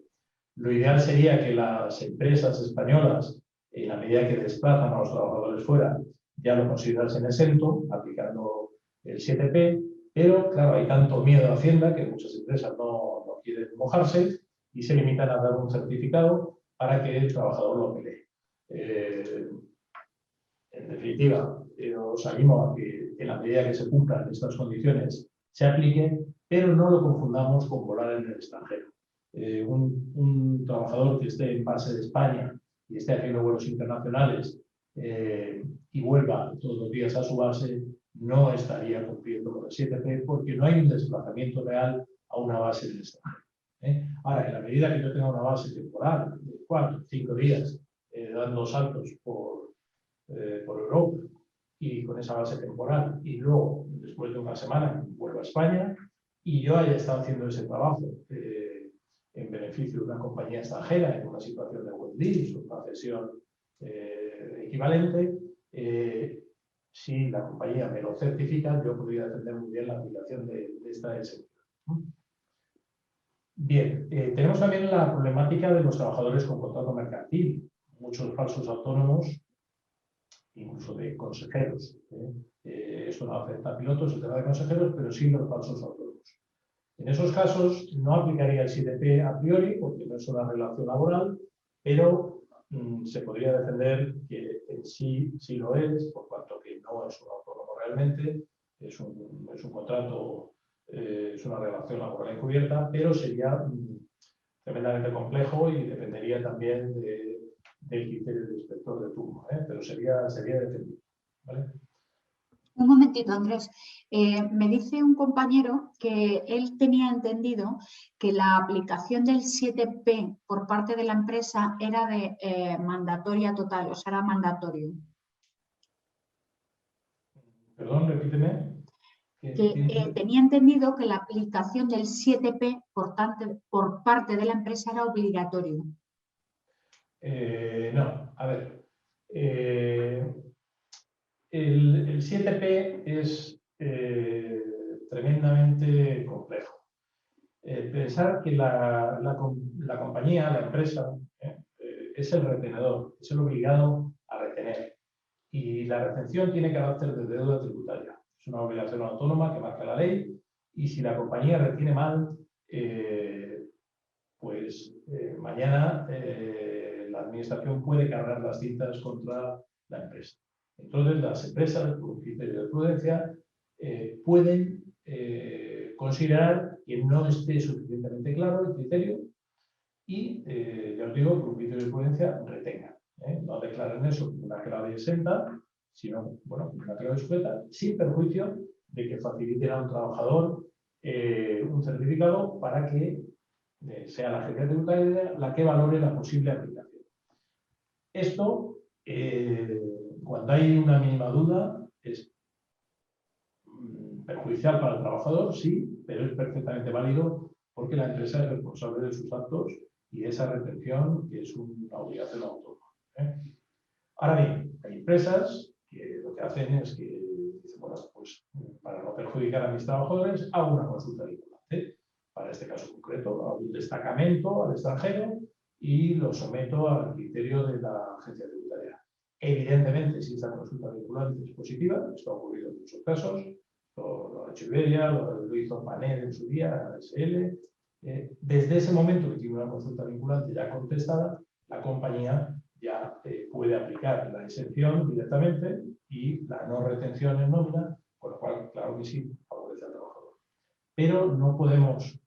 Lo ideal sería que las empresas españolas, en la medida que desplazan a los trabajadores fuera, ya lo considerasen exento, aplicando el 7P, pero claro, hay tanto miedo a Hacienda que muchas empresas no quieren mojarse y se limitan a dar un certificado para que el trabajador lo pelee. En definitiva, os animo a que en la medida que se cumplan estas condiciones se apliquen, pero no lo confundamos con volar en el extranjero. Un trabajador que esté en base de España y esté haciendo vuelos internacionales y vuelva todos los días a su base, no estaría cumpliendo con el 7P porque no hay un desplazamiento real a una base del extranjero. Ahora, en la medida que yo tenga una base temporal de 4 o 5 días dando saltos por Europa y con esa base temporal y luego, después de una semana, vuelvo a España y yo haya estado haciendo ese trabajo en beneficio de una compañía extranjera en una situación de wet lease o una cesión equivalente, si la compañía me lo certifica, yo podría defender muy bien la aplicación de esta exención. Bien, tenemos también la problemática de los trabajadores con contrato mercantil, muchos falsos autónomos, incluso de consejeros. Esto no afecta a pilotos, el tema de consejeros, pero sí los falsos autónomos. En esos casos no aplicaría el 7P a priori, porque no es una relación laboral, pero se podría defender que en sí lo es, por cuanto que no es un autónomo realmente, es un contrato, es una relación laboral encubierta, pero sería tremendamente complejo y dependería también del criterio del inspector de turno, pero sería defendible. ¿Vale? Un momentito, Andrés. Me dice un compañero que él tenía entendido que la aplicación del 7P por parte de la empresa era de mandatoria total, o sea, era mandatorio. Perdón, repíteme. Tenía entendido que la aplicación del 7P por parte de la empresa era obligatorio. No, a ver. El 7P es tremendamente complejo. Pensar que la compañía, la empresa, es el retenedor, es el obligado a retener. Y la retención tiene carácter de deuda tributaria. Es una obligación autónoma que marca la ley y si la compañía retiene mal, pues mañana la administración puede cargar las cintas contra la empresa. Entonces, las empresas, por un criterio de prudencia, pueden considerar que no esté suficientemente claro el criterio y, ya os digo, por un criterio de prudencia, retengan. No declaren eso como una clave exenta, sino, bueno, una clave sujeta, sin perjuicio de que faciliten a un trabajador un certificado para que sea la agencia tributaria la que valore la posible aplicación. Esto, cuando hay una mínima duda, es perjudicial para el trabajador, sí, pero es perfectamente válido porque la empresa es responsable de sus actos y de esa retención, que es una obligación autónoma. Ahora bien, hay empresas que lo que hacen es que dicen, bueno, pues para no perjudicar a mis trabajadores, hago una consulta vinculante. Para este caso concreto, hago un destacamento al extranjero y lo someto al criterio de la agencia tributaria. Evidentemente, si esta consulta vinculante es positiva, esto ha ocurrido en muchos casos, lo ha hecho Iberia, lo hizo Panel en su día, ASL. Desde ese momento que tiene una consulta vinculante ya contestada, la compañía ya puede aplicar la exención directamente y la no retención en nómina, con lo cual, claro que sí, favorece al trabajador. Pero no podemos,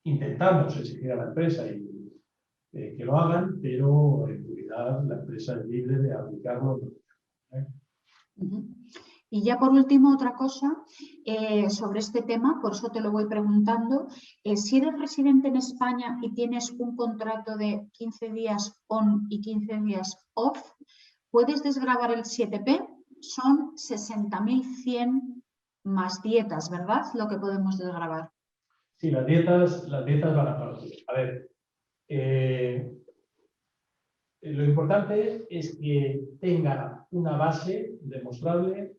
intentamos exigir a la empresa que lo hagan, pero en realidad la empresa es libre de aplicarlo. Y ya por último, otra cosa sobre este tema, por eso te lo voy preguntando. Si eres residente en España y tienes un contrato de 15 días on y 15 días off, puedes desgravar el 7P, son 60.100 más dietas, ¿verdad? Lo que podemos desgravar. Sí, las dietas van aparte. A ver, lo importante es que tenga una base demostrable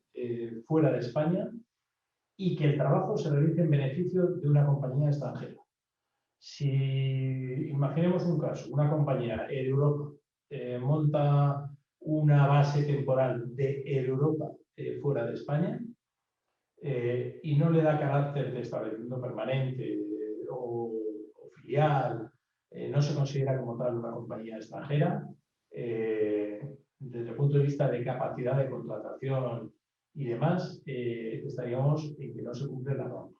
fuera de España y que el trabajo se realice en beneficio de una compañía extranjera. Si imaginemos un caso, una compañía en Europa monta una base temporal de Europa fuera de España y no le da carácter de establecimiento permanente o filial, no se considera como tal una compañía extranjera, desde el punto de vista de capacidad de contratación y demás, estaríamos en que no se cumple la norma.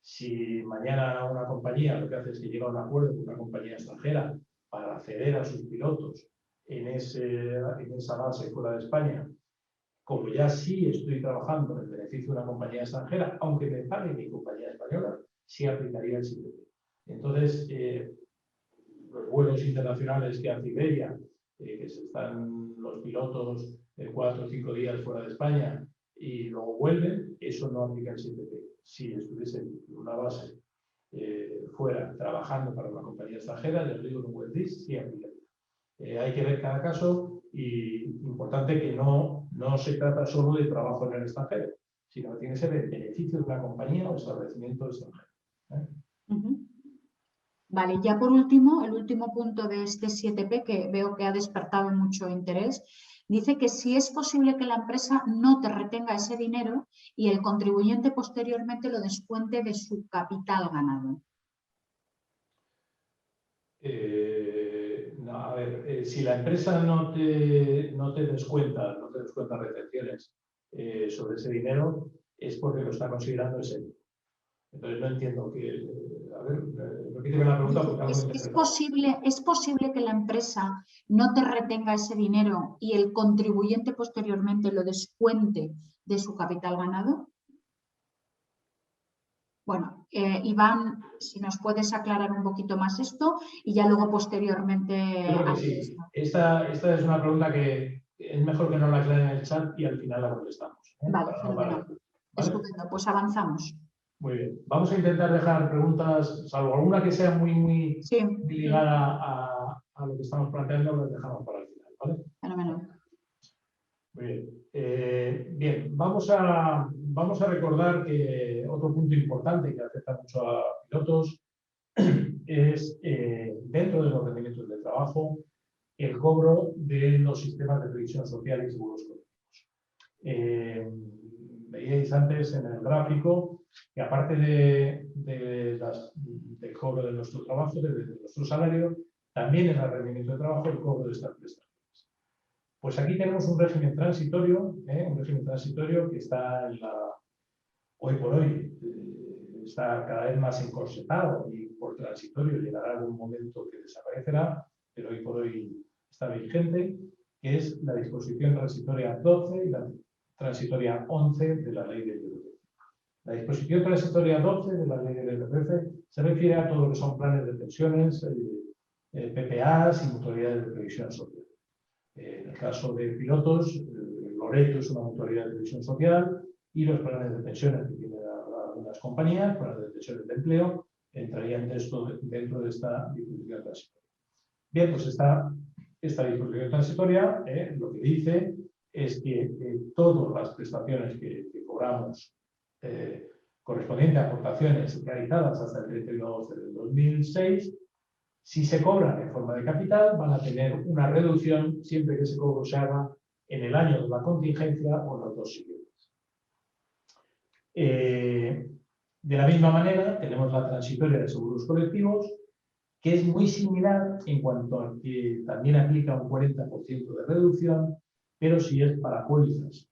Si mañana una compañía lo que hace es que llega a un acuerdo con una compañía extranjera para acceder a sus pilotos en esa base fuera de España, como ya sí estoy trabajando en el beneficio de una compañía extranjera, aunque me pague mi compañía española, sí aplicaría el 7P. Entonces, los vuelos internacionales que hace Iberia, que se están los pilotos 4 o 5 días fuera de España y luego vuelven, eso no aplica el 7P. Si estuviese en una base fuera trabajando para una compañía extranjera, les digo que puede decir, sí aplicaría. Hay que ver cada caso y importante que no se trata solo de trabajo en el extranjero, sino que tiene que ser el beneficio de una compañía o establecimiento extranjero. Vale, ya por último, el último punto de este 7P que veo que ha despertado mucho interés, dice que si es posible que la empresa no te retenga ese dinero y el contribuyente posteriormente lo descuente de su capital ganado. No, a ver, si la empresa no te descuenta retenciones sobre ese dinero, es porque lo está considerando exento. Entonces no entiendo que... A ver, repíteme la pregunta porque algo ¿Es posible que la empresa no te retenga ese dinero y el contribuyente posteriormente lo descuente de su capital ganado? Bueno, Iván, si nos puedes aclarar un poquito más esto y ya luego posteriormente... Yo creo que sí. Esta es una pregunta que es mejor que no la aclaren en el chat y al final la contestamos. Vale, fenomenal. ¿Vale? Estupendo, pues avanzamos. Muy bien. Vamos a intentar dejar preguntas, salvo alguna que sea muy ligada a lo que estamos planteando, las dejamos para el final, ¿vale? Fenomenal. Muy bien. Bien, vamos a recordar que otro punto importante que afecta mucho a pilotos es, dentro de los rendimientos de trabajo, el cobro de los sistemas de previsión social y seguros colectivos. Veíais antes en el gráfico que aparte del cobro de nuestro trabajo, de nuestro salario, también en el rendimiento de trabajo el cobro de estas prestaciones. Pues aquí tenemos un régimen transitorio que está hoy por hoy está cada vez más encorsetado y por transitorio, llegará algún momento que desaparecerá, pero hoy por hoy está vigente, que es la disposición transitoria 12 y la transitoria 11 de la ley del IRPF. La disposición transitoria 12 de la ley del IRPF se refiere a todo lo que son planes de pensiones, PPAs y mutualidades de previsión social. En el caso de pilotos, Loreto es una mutualidad de previsión social y los planes de pensiones que tienen algunas compañías, planes de pensiones de empleo, entrarían dentro de esta disposición transitoria. Bien, pues esta disposición transitoria lo que dice es que todas las prestaciones que cobramos correspondientes a aportaciones realizadas hasta el 31 de 2006, si se cobran en forma de capital, van a tener una reducción siempre que ese cobro se haga en el año de la contingencia o en los dos siguientes. De la misma manera, tenemos la transitoria de seguros colectivos, que es muy similar en cuanto a que también aplica un 40% de reducción, pero si es para pólizas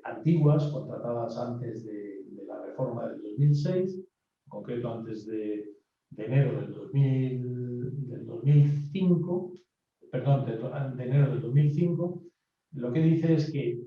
antiguas, contratadas antes de la reforma del 2006, en concreto antes de enero del 2005, perdón, de enero del 2005, lo que dice es que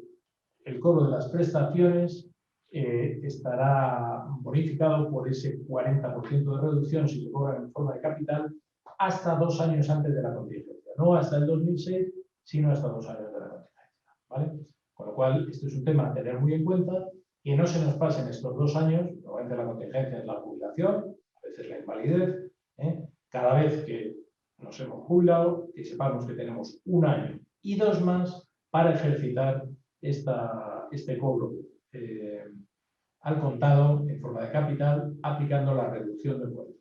el cobro de las prestaciones estará bonificado por ese 40% de reducción si se cobra en forma de capital hasta 2 años antes de la contingencia. No hasta el 2006, sino hasta 2 años de la contingencia, ¿vale? Con lo cual, esto es un tema a tener muy en cuenta, que no se nos pasen estos 2 años, normalmente la contingencia es la jubilación, a veces la invalidez, cada vez que nos hemos jubilado, que sepamos que tenemos 1 año y 2 más para ejercitar este cobro al contado en forma de capital, aplicando la reducción del cuerpo.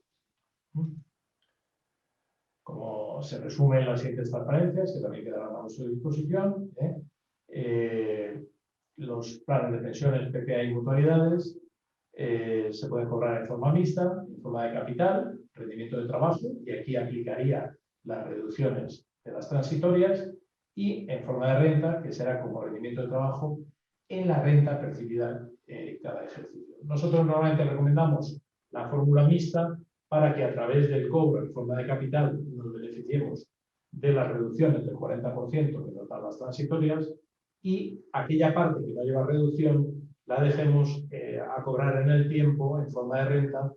Como se resume en las siguientes transparencias, que también quedarán a nuestra disposición, los planes de pensiones, PPA y mutualidades se pueden cobrar en forma mixta, en forma de capital, rendimiento de trabajo, y aquí aplicaría las reducciones de las transitorias, y en forma de renta, que será como rendimiento de trabajo en la renta percibida cada ejercicio. Nosotros normalmente recomendamos la fórmula mixta para que a través del cobro en forma de capital nos beneficiemos de las reducciones del 40% que nos dan las transitorias, y aquella parte que no lleva reducción la dejemos a cobrar en el tiempo en forma de renta,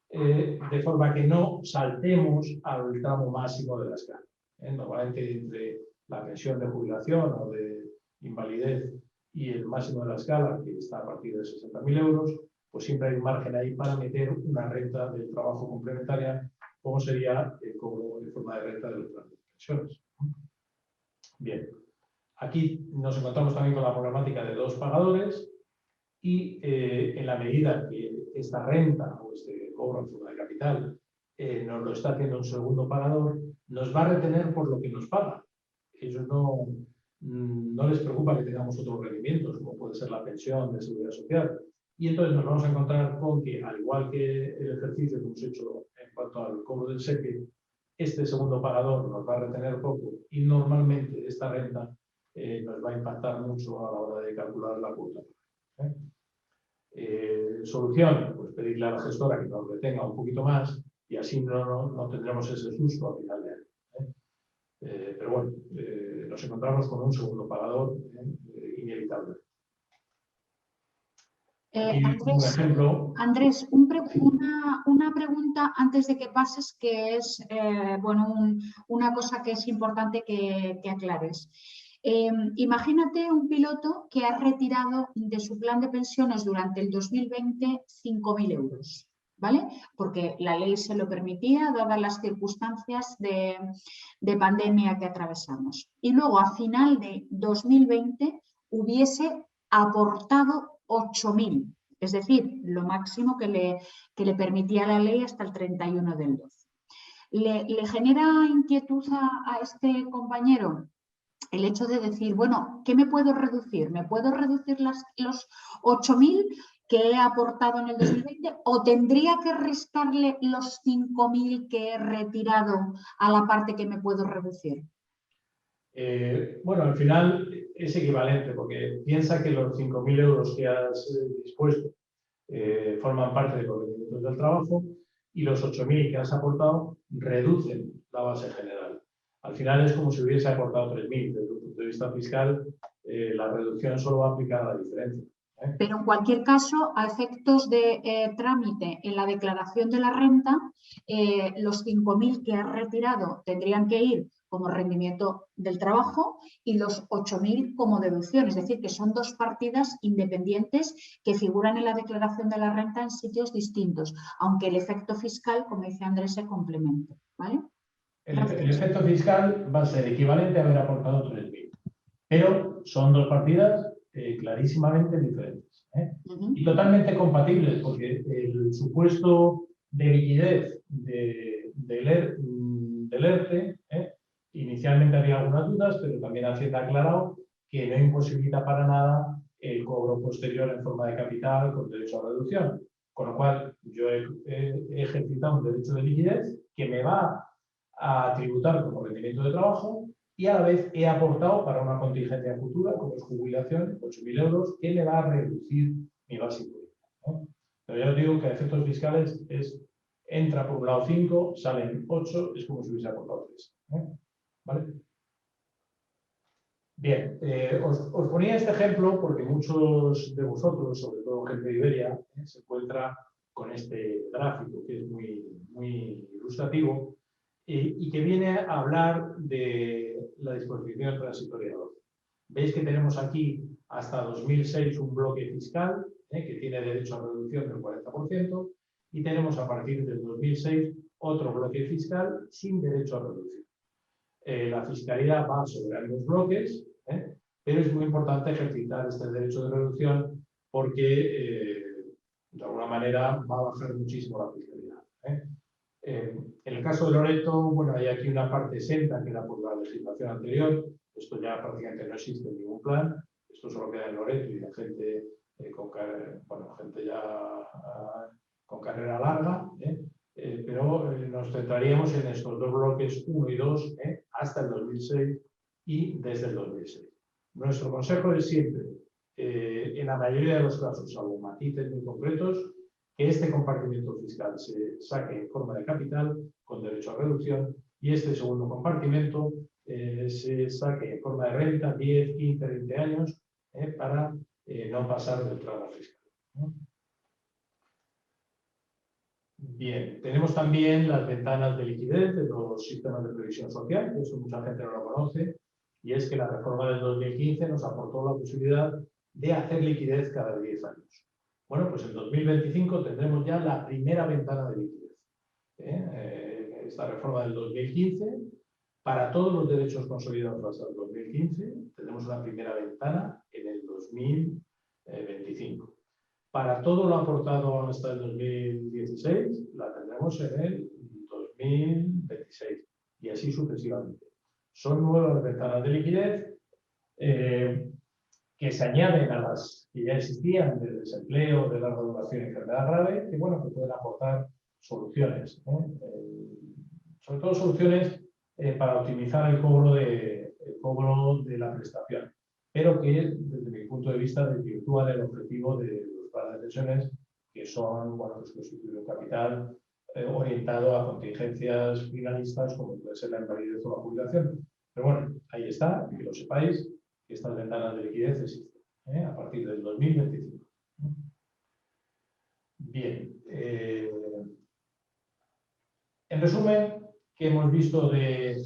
de forma que no saltemos al tramo máximo de la escala. Normalmente entre la pensión de jubilación o de invalidez y el máximo de la escala, que está a partir de 60.000 euros, pues siempre hay un margen ahí para meter una renta del trabajo complementaria, como sería el cobro en forma de renta de los planes de pensiones. Bien, aquí nos encontramos también con la problemática de 2 pagadores, y en la medida que esta renta o este cobro en forma de capital nos lo está haciendo un segundo pagador, nos va a retener por lo que nos paga. Ellos no les preocupa que tengamos otros rendimientos, como puede ser la pensión de seguridad social. Y entonces nos vamos a encontrar con que, al igual que el ejercicio que hemos hecho en cuanto al cobro del SEPE, este segundo pagador nos va a retener poco, y normalmente esta renta nos va a impactar mucho a la hora de calcular la cuota. Solución, pues pedirle a la gestora que nos retenga un poquito más, y así no tendremos ese susto al final de año. Pero bueno, nos encontramos con un segundo pagador inevitable. Andrés, una pregunta antes de que pases, que es una cosa que es importante que aclares. Imagínate un piloto que ha retirado de su plan de pensiones durante el 2020 5.000 euros, ¿vale? Porque la ley se lo permitía, dadas las circunstancias de pandemia que atravesamos. Y luego, a final de 2020, hubiese aportado 8.000, es decir, lo máximo que le permitía la ley hasta el 31 del 12. ¿Le genera inquietud a este compañero el hecho de decir, bueno, ¿qué me puedo reducir? ¿Me puedo reducir los 8.000 que he aportado en el 2020 o tendría que restarle los 5.000 que he retirado a la parte que me puedo reducir? Bueno, al final es equivalente, porque piensa que los 5.000 euros que has dispuesto forman parte de los rendimientos del trabajo, y los 8.000 que has aportado reducen la base general. Al final es como si hubiese aportado 3.000. Desde el punto de vista fiscal, la reducción solo va a aplicar a la diferencia. Pero en cualquier caso, a efectos de trámite en la declaración de la renta, los 5.000 que has retirado tendrían que ir como rendimiento del trabajo y los 8.000 como deducción. Es decir, que son dos partidas independientes que figuran en la declaración de la renta en sitios distintos, aunque el efecto fiscal, como dice Andrés, se complemente. ¿Vale? El efecto fiscal va a ser equivalente a haber aportado 3.000, pero son dos partidas clarísimamente diferentes, y totalmente compatibles, porque el supuesto de liquidez del ERTE, inicialmente había algunas dudas, pero también Hacienda ha aclarado que no imposibilita para nada el cobro posterior en forma de capital con derecho a reducción. Con lo cual, yo he ejercitado un derecho de liquidez que me va a tributar como rendimiento de trabajo y a la vez he aportado para una contingencia futura, como es jubilación, 8.000 euros, que me va a reducir mi base impositiva. Pero ya os digo que a efectos fiscales entra por un lado 5, salen 8, es como si hubiese aportado 3. ¿Vale? Bien, os ponía este ejemplo porque muchos de vosotros, sobre todo gente de Iberia, se encuentra con este gráfico que es muy ilustrativo y que viene a hablar de la disposición transitoria 12. Veis que tenemos aquí hasta 2006 un bloque fiscal que tiene derecho a reducción del 40% y tenemos a partir del 2006 otro bloque fiscal sin derecho a reducción. La fiscalidad va sobre algunos bloques, pero es muy importante ejercitar este derecho de reducción porque de alguna manera va a bajar muchísimo la fiscalidad. En el caso de Loreto, bueno, hay aquí una parte exenta que era por la legislación anterior. Esto ya prácticamente no existe en ningún plan. Esto solo queda en Loreto y la gente gente ya con carrera larga. Pero nos centraríamos en estos dos bloques 1 y 2 hasta el 2006 y desde el 2006. Nuestro consejo es siempre, en la mayoría de los casos, salvo matices muy concretos, que este compartimento fiscal se saque en forma de capital con derecho a reducción y este segundo compartimento se saque en forma de renta 10, 15, 20 años para no pasar del tramo fiscal. Bien, tenemos también las ventanas de liquidez de los sistemas de previsión social, que eso mucha gente no lo conoce, y es que la reforma del 2015 nos aportó la posibilidad de hacer liquidez cada 10 años. Bueno, pues en 2025 tendremos ya la primera ventana de liquidez. Esta reforma del 2015, para todos los derechos consolidados hasta el 2015, tenemos una primera ventana en el 2025. Para todo lo aportado hasta el 2016, la tendremos en el 2026 y así sucesivamente. Son nuevas ventanas de liquidez que se añaden a las que ya existían de desempleo, de larga duración y enfermedad grave, que, bueno, que pueden aportar soluciones. Sobre todo soluciones para optimizar el cobro de la prestación, pero que, desde mi punto de vista, desvirtúan el objetivo de las pensiones, que son, bueno, pues constituir un capital orientado a contingencias finalistas como puede ser la invalidez o la jubilación. Pero bueno, ahí está, que lo sepáis, que estas ventanas de liquidez existen a partir del 2025. Bien, en resumen, ¿qué hemos visto de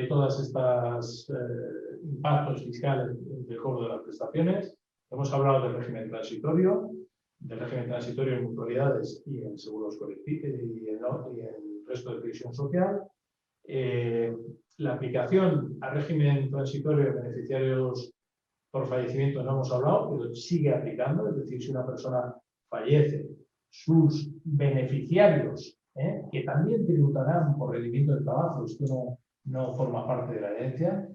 todas estas impactos fiscales del cobro de las prestaciones? Hemos hablado del régimen transitorio en mutualidades y en seguros colectivos y en el resto de previsión social. La aplicación al régimen transitorio de beneficiarios por fallecimiento no hemos hablado, pero sigue aplicando, es decir, si una persona fallece, sus beneficiarios, que también tributarán por rendimiento del trabajo, esto no forma parte de la herencia,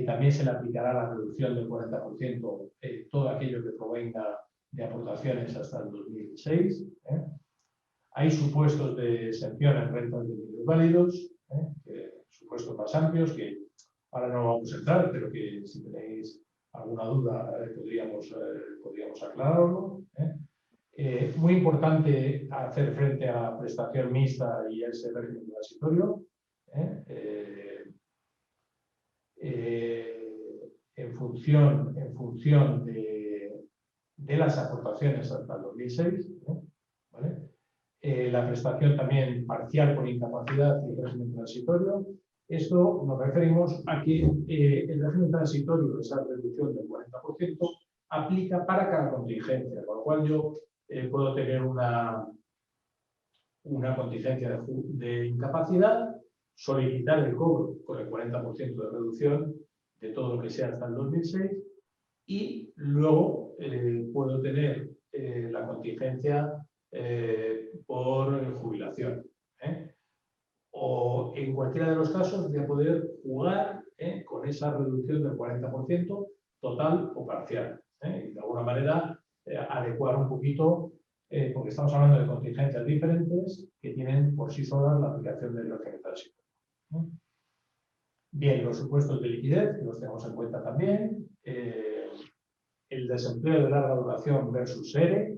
también se le aplicará la reducción del 40% todo aquello que provenga de aportaciones hasta el 2006. Hay supuestos de exención en rentas de individuos válidos, supuestos más amplios que ahora no vamos a entrar, pero que si tenéis alguna duda podríamos aclararlo. Muy importante hacer frente a la prestación mixta y ese régimen transitorio. En función de las aportaciones hasta el 2006, ¿vale? La prestación también parcial por incapacidad y el régimen transitorio. Esto nos referimos a que el régimen transitorio, esa reducción del 40%, aplica para cada contingencia, con lo cual yo puedo tener una contingencia de incapacidad, solicitar el cobro con el 40% de reducción de todo lo que sea hasta el 2006 y luego puedo tener la contingencia por jubilación. O en cualquiera de los casos voy a poder jugar con esa reducción del 40% total o parcial. Y de alguna manera adecuar un poquito, porque estamos hablando de contingencias diferentes que tienen por sí solas la aplicación del régimen transitorio. Bien, los supuestos de liquidez, que los tenemos en cuenta también. El desempleo de larga duración versus ERE.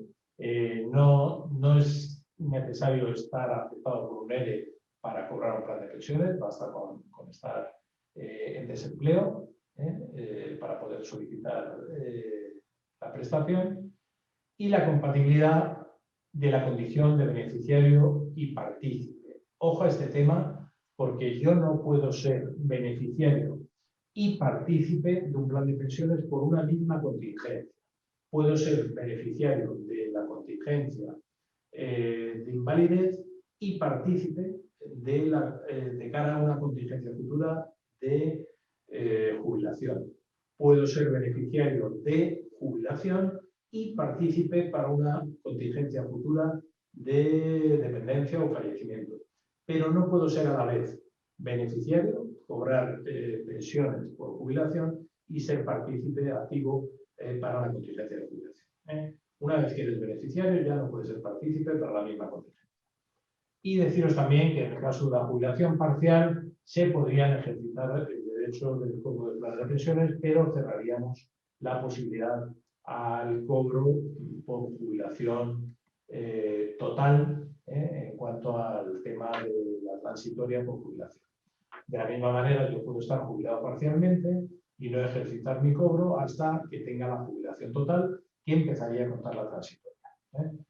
No es necesario estar afectado por un ERE para cobrar un plan de pensiones, basta con estar en desempleo para poder solicitar la prestación. Y la compatibilidad de la condición de beneficiario y partícipe. Ojo a este tema, porque yo no puedo ser beneficiario y partícipe de un plan de pensiones por una misma contingencia. Puedo ser beneficiario de la contingencia de invalidez y partícipe de cara a una contingencia futura de jubilación. Puedo ser beneficiario de jubilación y partícipe para una contingencia futura de dependencia o fallecimiento. Pero no puedo ser a la vez beneficiario, cobrar pensiones por jubilación y ser partícipe activo para la contingencia de jubilación. Una vez que eres beneficiario ya no puedes ser partícipe para la misma contingencia. Y deciros también que en el caso de la jubilación parcial se podrían ejercitar el derecho del cobro de plan de pensiones, pero cerraríamos la posibilidad al cobro por jubilación total en cuanto al tema de la transitoria por jubilación. De la misma manera, yo puedo estar jubilado parcialmente y no ejercitar mi cobro hasta que tenga la jubilación total, que empezaría a contar la transitoria.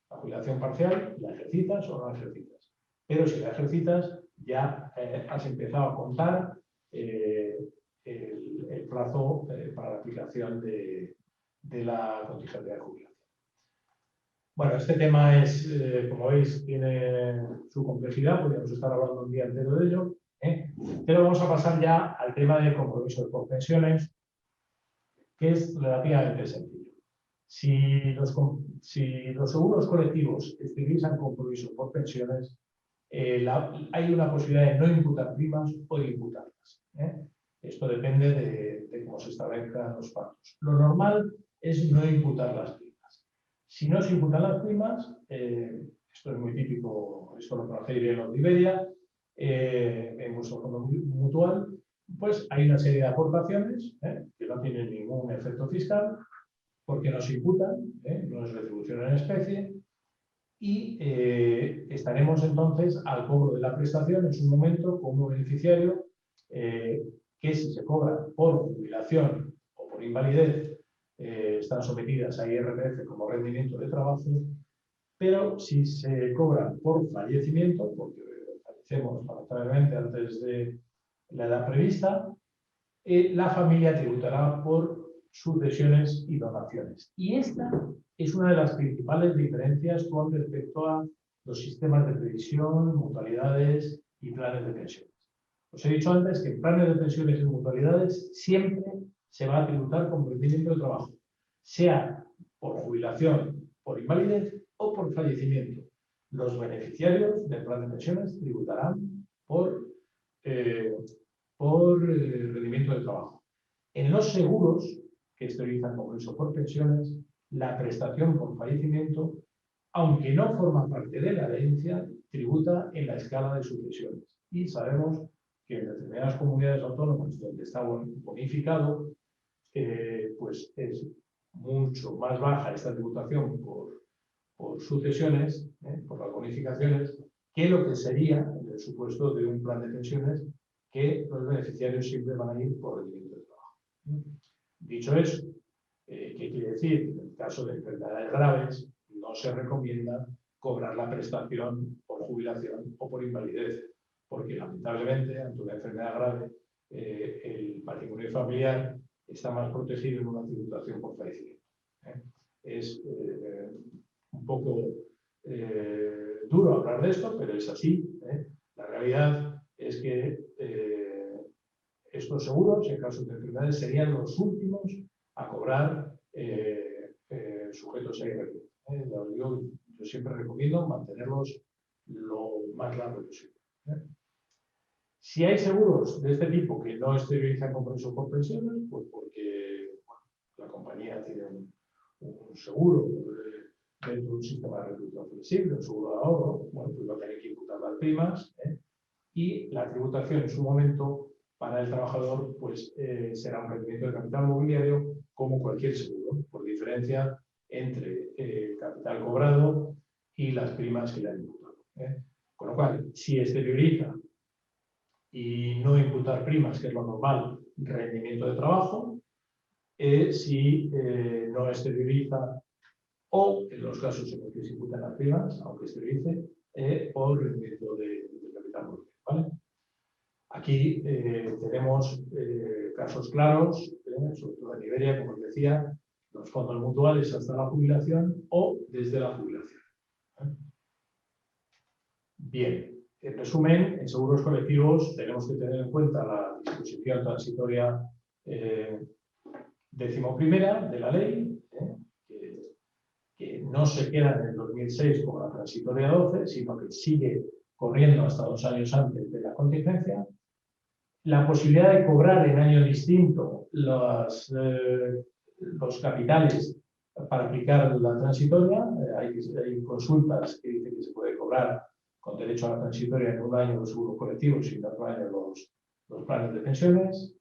La jubilación parcial la ejercitas o no la ejercitas. Pero si la ejercitas, ya has empezado a contar el plazo para la aplicación de la contingencia de jubilación. Bueno, este tema es, como veis, tiene su complejidad, podríamos estar hablando un día entero de ello, pero vamos a pasar ya al tema de compromisos por pensiones, que es relativamente sencillo. Si los seguros colectivos utilizan compromisos por pensiones, hay una posibilidad de no imputar primas o de imputarlas. Esto depende de cómo se establezcan los pactos. Lo normal es no imputar las primas. Si no se imputan las primas, esto es muy típico, esto lo conocéis bien los de Iberia, en vuestro fondo mutual, pues hay una serie de aportaciones que no tienen ningún efecto fiscal, porque no se imputan, no es retribución en especie, y estaremos entonces al cobro de la prestación en su momento como beneficiario, que si se cobra por jubilación o por invalidez, están sometidas a IRPF como rendimiento de trabajo, pero si se cobra por fallecimiento, porque fallecemos lamentablemente antes de la edad prevista, la familia tributará por sucesiones y donaciones. Y esta es una de las principales diferencias con respecto a los sistemas de previsión, mutualidades y planes de pensiones. Os he dicho antes que en planes de pensiones y mutualidades siempre se va a tributar con rendimiento de trabajo, sea por jubilación, por invalidez o por fallecimiento. Los beneficiarios del plan de pensiones tributarán por rendimiento de trabajo. En los seguros que utilizan compromiso por pensiones, la prestación por fallecimiento, aunque no forma parte de la herencia, tributa en la escala de sucesiones. Y sabemos que en determinadas comunidades autónomas donde está bonificado, pues es mucho más baja esta tributación por por sucesiones, por las bonificaciones, que lo que sería en el supuesto de un plan de pensiones que los beneficiarios siempre van a ir por rendimiento de trabajo. Dicho eso, ¿qué quiere decir? En el caso de enfermedades graves, no se recomienda cobrar la prestación por jubilación o por invalidez, porque lamentablemente, ante una enfermedad grave, el patrimonio familiar está más protegido en una tributación por fallecimiento. Es un poco duro hablar de esto, pero es así. La realidad es que estos seguros, en caso de enfermedades, serían los últimos a cobrar sujetos a IRPF. Yo siempre recomiendo mantenerlos lo más largo posible. Si hay seguros de este tipo que no exteriorizan compromiso por pensiones, pues porque la compañía tiene un seguro dentro de un sistema de reclutación flexible, un seguro de ahorro, bueno, pues va a tener que imputar las primas, y la tributación en su momento para el trabajador pues, será un rendimiento de capital mobiliario como cualquier seguro, por diferencia entre capital cobrado y las primas que le han imputado. Con lo cual, si exterioriza y no imputar primas, que es lo normal, rendimiento de trabajo, si no exterioriza o, en los casos en los que se imputan las primas, aunque exteriorice, por rendimiento de capital mobiliario. ¿Vale? Aquí tenemos casos claros, sobre todo en Iberia, como os decía, los fondos mutuales hasta la jubilación o desde la jubilación. Bien, en resumen, en seguros colectivos tenemos que tener en cuenta la disposición transitoria 11ª de la ley, que no se queda en el 2006 como la transitoria 12, sino que sigue corriendo hasta 2 años antes de la contingencia. La posibilidad de cobrar en año distinto los capitales para aplicar la transitoria. Hay consultas que dicen que se puede cobrar con derecho a la transitoria en un año los seguros colectivos y en otro año los planes de pensiones.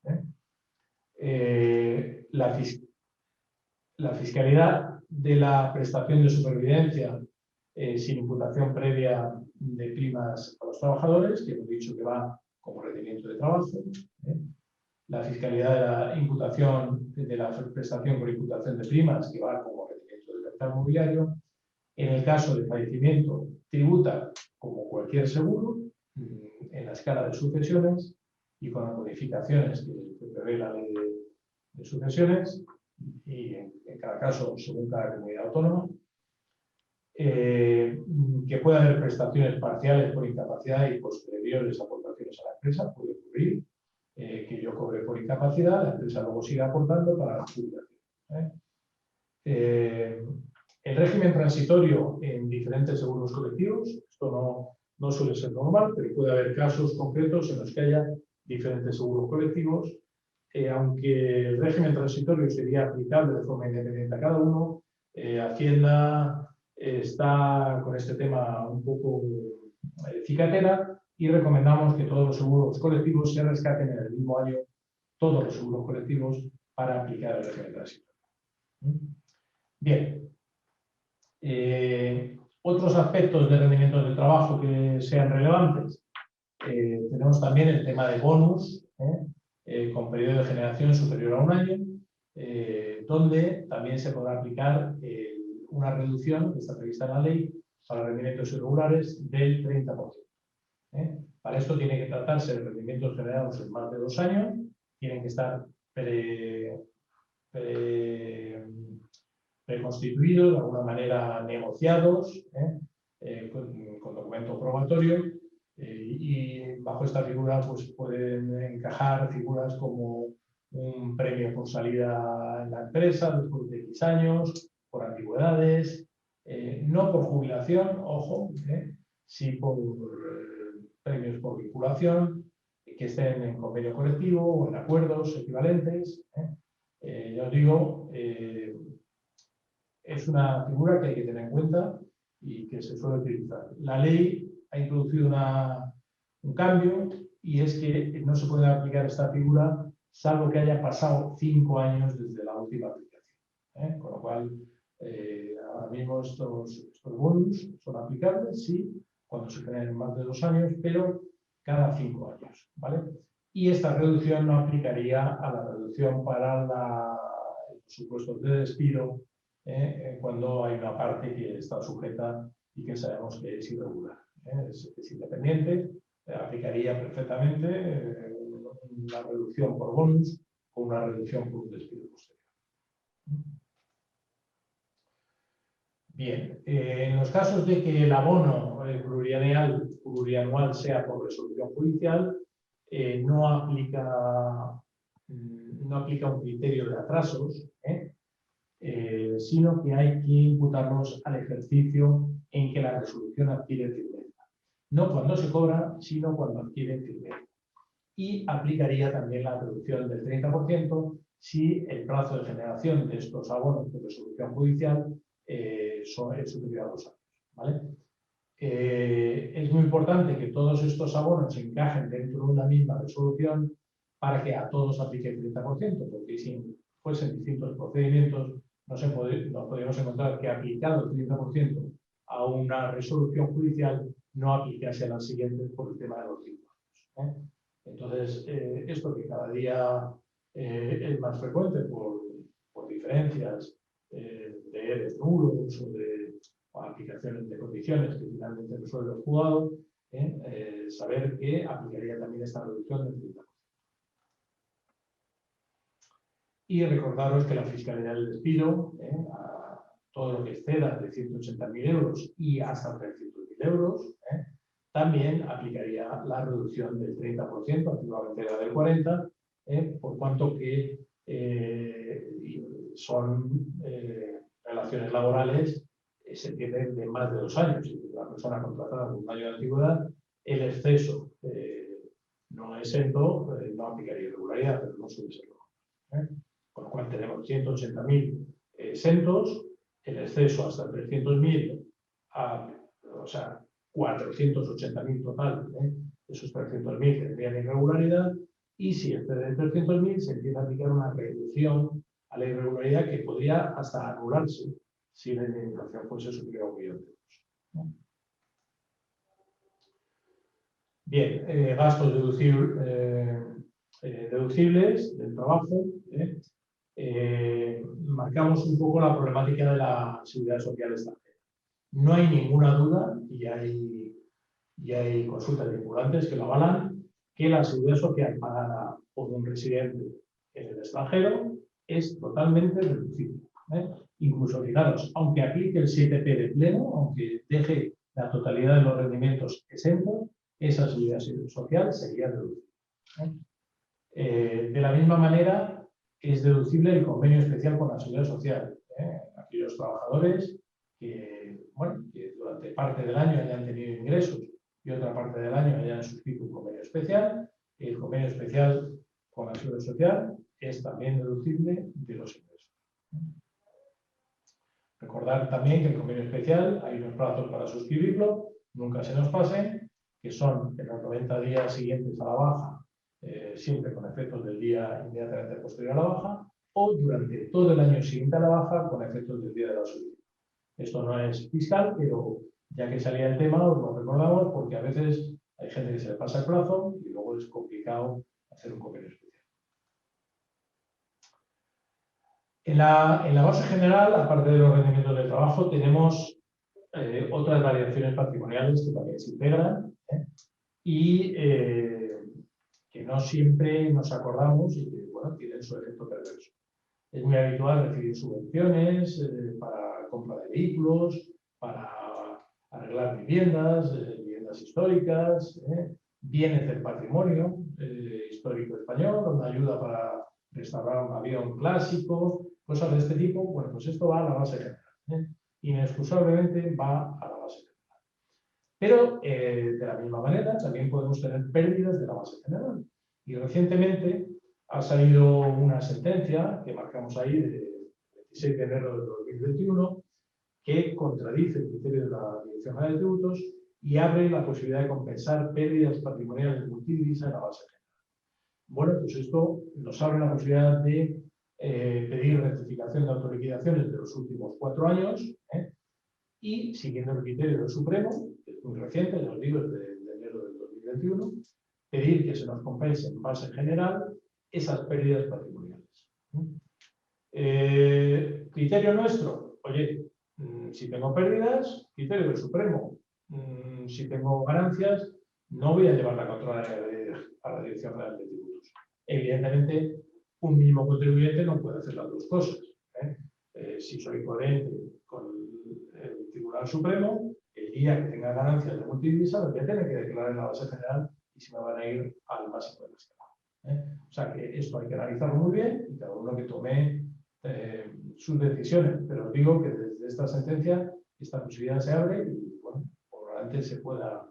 La fiscalidad de la prestación de supervivencia sin imputación previa de primas a los trabajadores, que hemos dicho que va como rendimiento de trabajo. La fiscalidad de la imputación de la prestación por imputación de primas, que va como rendimiento de capital mobiliario. En el caso de fallecimiento, tributa como cualquier seguro en la escala de sucesiones y con las modificaciones que prevé la ley de sucesiones y en cada caso según cada comunidad autónoma. Que pueda haber prestaciones parciales por incapacidad y posteriores aportaciones a la empresa, puede ocurrir que yo cobre por incapacidad, la empresa luego siga aportando para la jubilación. El régimen transitorio en diferentes seguros colectivos, esto no suele ser normal, pero puede haber casos concretos en los que haya diferentes seguros colectivos, aunque el régimen transitorio sería aplicable de forma independiente a cada uno, Hacienda está con este tema un poco cicatera y recomendamos que todos los seguros colectivos se rescaten en el mismo año, todos los seguros colectivos, para aplicar el régimen transitorio. Bien. Otros aspectos de rendimiento del trabajo que sean relevantes. Tenemos también el tema de bonus, con periodo de generación superior a 1 año, donde también se podrá aplicar una reducción que está prevista en la ley para rendimientos irregulares del 30%. Para esto tiene que tratarse de rendimientos generados en más de 2 años, tienen que estar preconstituidos, de alguna manera negociados, con documento probatorio, y bajo esta figura pues, pueden encajar figuras como un premio por salida en la empresa después de X años, por antigüedades, no por jubilación, ojo, sí por premios por vinculación, que estén en convenio colectivo o en acuerdos equivalentes. Ya os digo, es una figura que hay que tener en cuenta y que se suele utilizar. La ley ha introducido un cambio y es que no se puede aplicar esta figura salvo que haya pasado 5 años desde la última aplicación. Con lo cual, Ahora mismo estos bonus son aplicables, sí, cuando se generen más de 2 años, pero cada 5 años, ¿vale? Y esta reducción no aplicaría a la reducción para los supuestos de despido cuando hay una parte que está sujeta y que sabemos que es irregular. Es independiente, aplicaría perfectamente una reducción por bonus o una reducción por un despido posterior. Bien, en los casos de que el abono plurianual sea por resolución judicial, no aplica un criterio de atrasos, sino que hay que imputarlos al ejercicio en que la resolución adquiere firmeza. No cuando se cobra, sino cuando adquiere firmeza. Y aplicaría también la reducción del 30% si el plazo de generación de estos abonos de resolución judicial es superior a 2 años. ¿Vale? Es muy importante que todos estos abonos se encajen dentro de una misma resolución para que a todos aplique el 30%, porque si fuesen distintos procedimientos, nos podríamos encontrar que aplicado el 30% a una resolución judicial no aplicase a las siguientes por el tema de los 5 años. Entonces, esto que cada día es más frecuente por diferencias de ERES nulos o aplicaciones de condiciones que finalmente resuelve el juzgado, saber que aplicaría también esta reducción del 30%. Y recordaros que la fiscalidad del despido, a todo lo que exceda de 180.000 euros y hasta 300.000 euros, también aplicaría la reducción del 30%, antiguamente era del 40%, por cuanto que son relaciones laborales se entienden de más de 2 años. Si la persona contratada con 1 año de antigüedad, el exceso no exento, no aplicaría irregularidad, pero no suele serlo. Con lo cual tenemos 180.000 exentos, el exceso hasta 300.000, o sea, 480.000 total, esos 300.000 tendrían irregularidad, y si excede 300.000 se empieza a aplicar una reducción a la irregularidad que podría hasta anularse si la indemnización fuese superior a 1 millón de euros. Bien, gastos deducibles del trabajo. Marcamos un poco la problemática de la seguridad social extranjera. No hay ninguna duda, y hay consultas vinculantes que lo avalan, que la seguridad social pagada por un residente en el extranjero es totalmente deducible. Incluso, fijaros, aunque aplique el 7P de pleno, aunque deje la totalidad de los rendimientos exentos, esa seguridad social sería deducible. De la misma manera, es deducible el convenio especial con la seguridad social. Aquellos trabajadores que durante parte del año hayan tenido ingresos y otra parte del año hayan suscrito un convenio especial, el convenio especial con la seguridad social es también deducible de los ingresos. Recordar también que el convenio especial hay unos plazos para suscribirlo, nunca se nos pasen, que son en los 90 días siguientes a la baja, siempre con efectos del día inmediatamente posterior a la baja, o durante todo el año siguiente a la baja con efectos del día de la subida. Esto no es fiscal, pero ya que salía el tema, os lo recordamos porque a veces hay gente que se le pasa el plazo y luego es complicado hacer un convenio especial. En la base general, aparte de los rendimientos de trabajo, tenemos otras variaciones patrimoniales que también se integran y que no siempre nos acordamos y que tienen su efecto perverso. Es muy habitual recibir subvenciones para compra de vehículos, para arreglar viviendas históricas, bienes del patrimonio histórico español, una ayuda para restaurar un avión clásico, cosas de este tipo. Bueno, pues esto va a la base general. Inexcusablemente va a la base general. Pero de la misma manera también podemos tener pérdidas de la base general. Y recientemente ha salido una sentencia que marcamos ahí de 26 de enero de 2021 que contradice el criterio de la Dirección General de Tributos y abre la posibilidad de compensar pérdidas patrimoniales multidivisa en la base general. Bueno, pues esto nos abre la posibilidad de pedir rectificación de autoliquidaciones de los últimos 4 años y, siguiendo el criterio del Supremo, que es muy reciente, ya os digo, es de enero del 2021, pedir que se nos compense en base general esas pérdidas patrimoniales. Criterio nuestro, oye, si tengo pérdidas, criterio del Supremo, si tengo ganancias, no voy a llevar la contraria a la Dirección General de Tributos. Evidentemente, un mínimo contribuyente no puede hacer las dos cosas. Si soy coherente con el Tribunal Supremo, el día que tenga ganancias de multidivisa, lo voy a tener que declarar en la base general y se me van a ir al máximo de la escala. O sea que esto hay que analizarlo muy bien y cada uno que tome sus decisiones. Pero os digo que desde esta sentencia esta posibilidad se abre y bueno, probablemente se pueda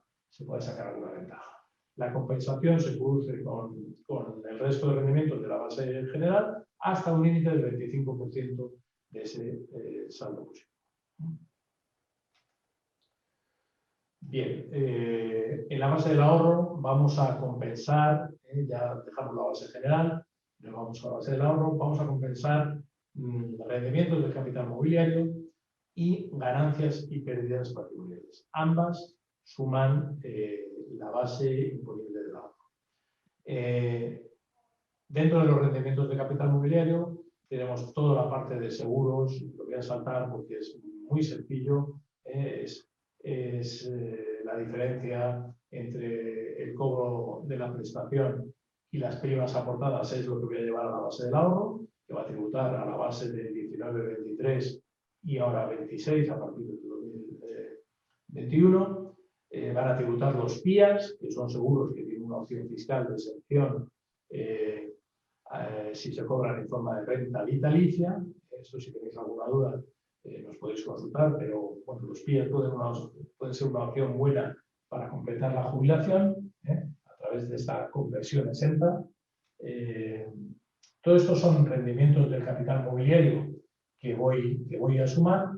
sacar alguna ventaja. La compensación se produce con el resto de rendimientos de la base general hasta un límite del 25% de ese saldo positivo. Bien, en la base del ahorro vamos a compensar, ya dejamos la base general, nos vamos a la base del ahorro, vamos a compensar rendimientos del capital mobiliario y ganancias y pérdidas patrimoniales. Ambas suman la base imponible del ahorro. Dentro de los rendimientos de capital mobiliario tenemos toda la parte de seguros, lo voy a saltar porque es muy sencillo, es la diferencia entre el cobro de la prestación y las primas aportadas, es lo que voy a llevar a la base del ahorro, que va a tributar a la base de 19-23 y ahora 26 a partir del 2021. Van a tributar los PIAs, que son seguros que tienen una opción fiscal de exención si se cobran en forma de renta vitalicia. Esto, si tenéis alguna duda, nos podéis consultar, pero bueno, los PIAs pueden ser una opción buena para completar la jubilación a través de esta conversión exenta. Todo esto son rendimientos del capital mobiliario que voy a sumar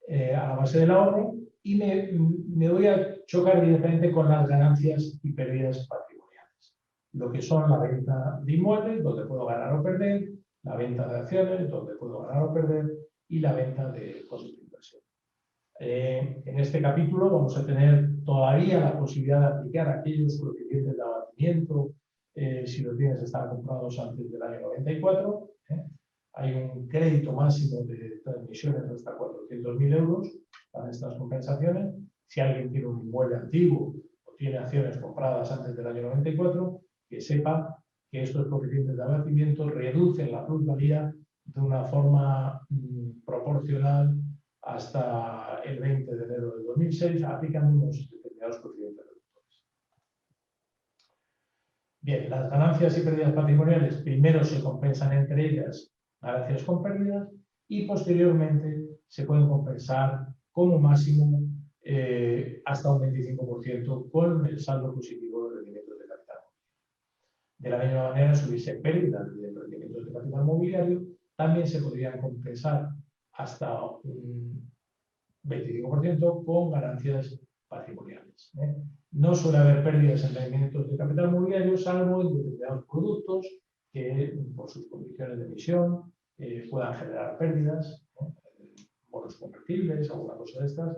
a la base del ahorro y me voy a chocar directamente con las ganancias y pérdidas patrimoniales. Lo que son la venta de inmuebles, donde puedo ganar o perder, la venta de acciones, donde puedo ganar o perder, y la venta de fondos de inversión. En este capítulo vamos a tener todavía la posibilidad de aplicar aquellos coeficientes de abatimiento si los bienes están comprados antes del año 94. Hay un crédito máximo de transmisiones hasta 400.000 euros para estas compensaciones. Si alguien tiene un inmueble antiguo o tiene acciones compradas antes del año 94, que sepa que estos coeficientes de abatimiento reducen la plusvalía de una forma proporcional hasta el 20 de enero del 2006, aplicando unos determinados coeficientes reductores. Bien, las ganancias y pérdidas patrimoniales primero se compensan entre ellas ganancias con pérdidas y posteriormente se pueden compensar como máximo hasta un 25% con el saldo positivo de rendimientos de capital. De la misma manera, si hubiese pérdidas de rendimientos de capital mobiliario, también se podrían compensar hasta un 25% con ganancias patrimoniales. No suele haber pérdidas en rendimientos de capital mobiliario, salvo en determinados productos que, por sus condiciones de emisión, puedan generar pérdidas, bonos convertibles, alguna cosa de estas,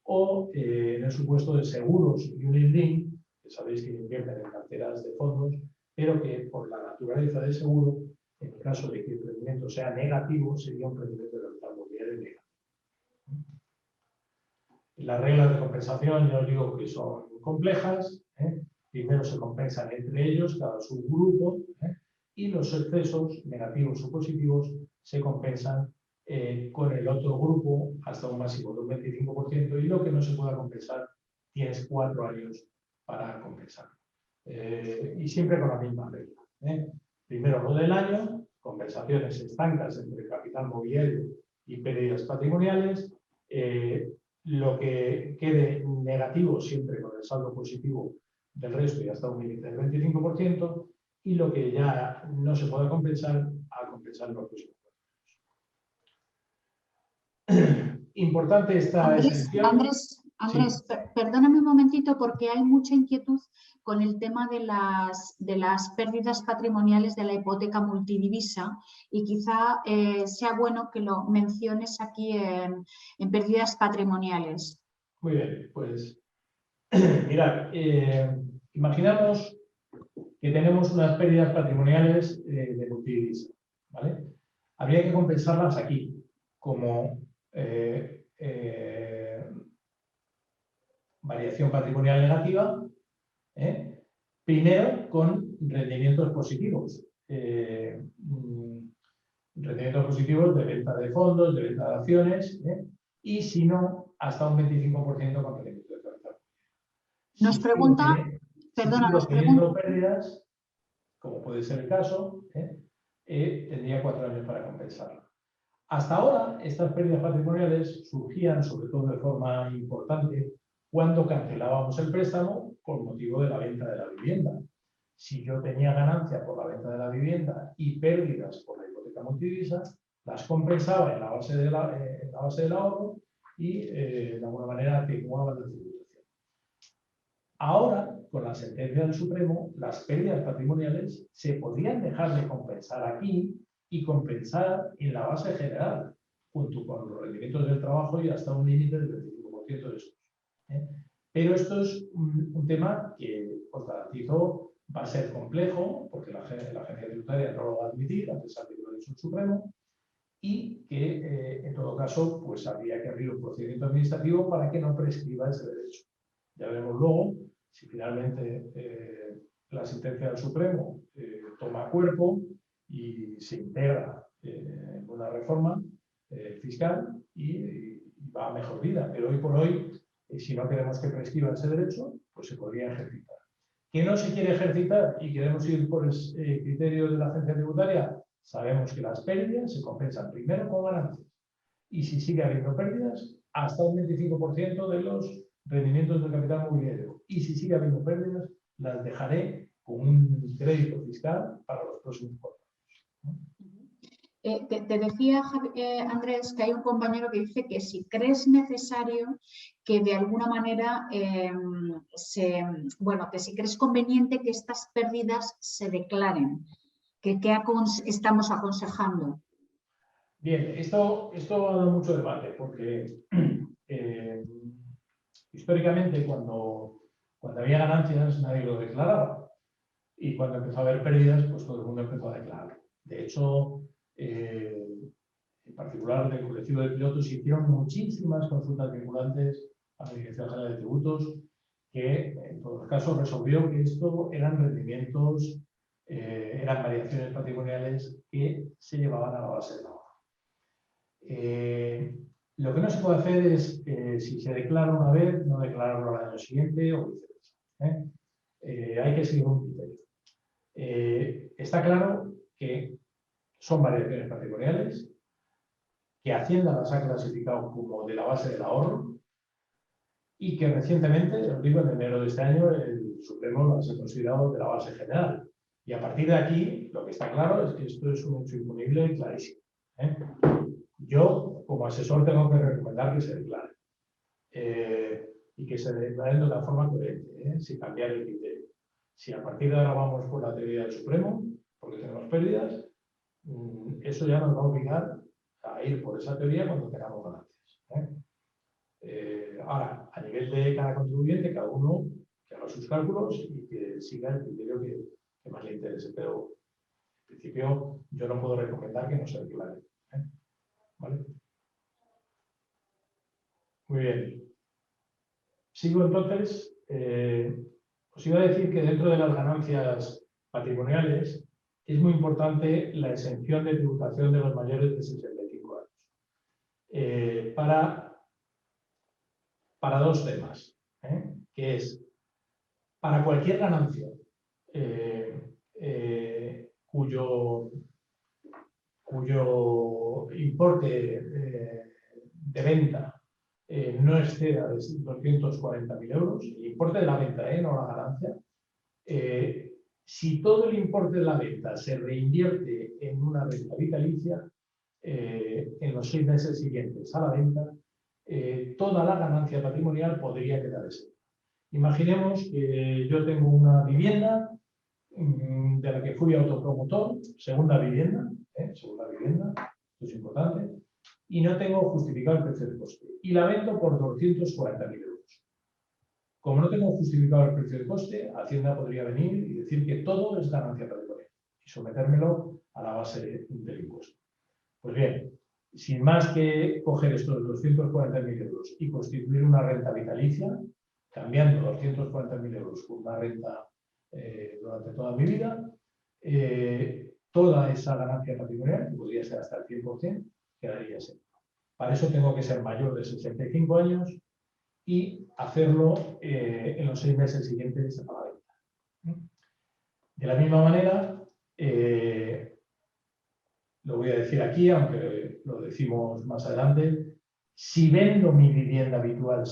o en el supuesto de seguros unit link, que sabéis que invierten en carteras de fondos, pero que por la naturaleza del seguro, en el caso de que el rendimiento sea negativo, sería un rendimiento de capital mobiliario negativo. Las reglas de compensación, ya os digo que son complejas. Primero se compensan entre ellos, cada subgrupo, y los excesos, negativos o positivos, se compensan con el otro grupo hasta un máximo de un 25%, y lo que no se pueda compensar tienes 4 años para compensar. Y siempre con la misma regla. Primero lo del año, compensaciones estancas entre capital mobiliario y pérdidas patrimoniales. Lo que quede negativo siempre con el saldo positivo del resto y hasta un límite del 25%, y lo que ya no se pueda compensar, a compensar en los próximos 4 años. Importante esta exención. Andrés, perdóname un momentito porque hay mucha inquietud con el tema de las pérdidas patrimoniales de la hipoteca multidivisa y quizá sea bueno que lo menciones aquí en pérdidas patrimoniales. Muy bien, pues mirad, imaginamos que tenemos unas pérdidas patrimoniales de multidivisa, ¿vale? Habría que compensarlas aquí como variación patrimonial negativa, primero con rendimientos positivos. Rendimientos positivos de venta de fondos, de venta de acciones, y si no, hasta un 25% con rendimiento de capital. Nos pregunta, perdona, si nos teniendo pregunta... pérdidas, como puede ser el caso, tendría 4 años para compensarla. Hasta ahora, estas pérdidas patrimoniales surgían, sobre todo de forma importante, cuando cancelábamos el préstamo por motivo de la venta de la vivienda. Si yo tenía ganancia por la venta de la vivienda y pérdidas por la hipoteca multidivisa, las compensaba en la base, en la base del ahorro y de alguna manera atenuaba la tributación. Ahora, con la sentencia del Supremo, las pérdidas patrimoniales se podrían dejar de compensar aquí y compensar en la base general, junto con los rendimientos del trabajo y hasta un límite del 25% de estos. Pero esto es un tema que, os garantizo, va a ser complejo, porque la agencia tributaria no lo va a admitir, a pesar de que lo ha dicho el Supremo, y que, en todo caso, pues habría que abrir un procedimiento administrativo para que no prescriba ese derecho. Ya veremos luego si finalmente la sentencia del Supremo toma cuerpo y se integra en una reforma fiscal y va a mejor vida. Pero hoy por hoy, si no queremos que prescriba ese derecho, pues se podría ejercitar. ¿Que no se quiere ejercitar y queremos ir por el criterio de la agencia tributaria? Sabemos que las pérdidas se compensan primero con ganancias y si sigue habiendo pérdidas, hasta un 25% de los rendimientos del capital mobiliario. Y si sigue habiendo pérdidas, las dejaré con un crédito fiscal para los próximos 4 años. Te decía, Andrés, que hay un compañero que dice que si crees necesario que de alguna manera, que si crees conveniente que estas pérdidas se declaren, ¿qué estamos aconsejando? Bien, esto ha dado mucho debate porque históricamente cuando había ganancias nadie lo declaraba y cuando empezó a haber pérdidas pues todo el mundo empezó a declarar. De hecho, en particular del colectivo de pilotos se hicieron muchísimas consultas vinculantes a la Dirección General de Tributos que en todos los casos resolvió que esto eran rendimientos, eran variaciones patrimoniales que se llevaban a la base de la hoja. Lo que no se puede hacer es, si se declara una vez, no declararlo al año siguiente o viceversa. Hay que seguir un criterio. Está claro que son variaciones patrimoniales, que Hacienda las ha clasificado como de la base del ahorro y que recientemente, os digo, en enero de este año, el Supremo las ha considerado de la base general. Y a partir de aquí, lo que está claro es que esto es un hecho imponible y clarísimo. Yo, como asesor, tengo que recomendar que se declare. Y que se declaren de una forma coherente, sin cambiar el criterio. Si a partir de ahora vamos por la teoría del Supremo, porque tenemos pérdidas, eso ya nos va a obligar a ir por esa teoría cuando tengamos ganancias. Ahora, a nivel de cada contribuyente, cada uno que haga sus cálculos y que siga el criterio que más le interese. Pero, en principio, yo no puedo recomendar que no se declare. ¿Vale? Muy bien. Sigo entonces. Os iba a decir que dentro de las ganancias patrimoniales es muy importante la exención de tributación de los mayores de 65 años. Para dos temas, que es para cualquier ganancia cuyo importe de venta no exceda de 240.000 euros, el importe de la venta, no la ganancia. Si todo el importe de la venta se reinvierte en una renta vitalicia, en los 6 meses siguientes a la venta, toda la ganancia patrimonial podría quedar exenta. Imaginemos que yo tengo una vivienda de la que fui autopromotor, segunda vivienda, esto es importante, y no tengo justificado el precio de coste. Y la vendo por 240.000 euros. Como no tengo justificado el precio de coste, Hacienda podría venir y decir que todo es ganancia patrimonial y sometérmelo a la base del impuesto. Pues bien, sin más que coger estos 240.000 euros y constituir una renta vitalicia, cambiando 240.000 euros por una renta durante toda mi vida, toda esa ganancia patrimonial, que podría ser hasta el 100%, quedaría exenta. Para eso tengo que ser mayor de 65 años y hacerlo en los 6 meses siguientes a la venta. De la misma manera, lo voy a decir aquí, aunque lo decimos más adelante, si vendo mi vivienda habitual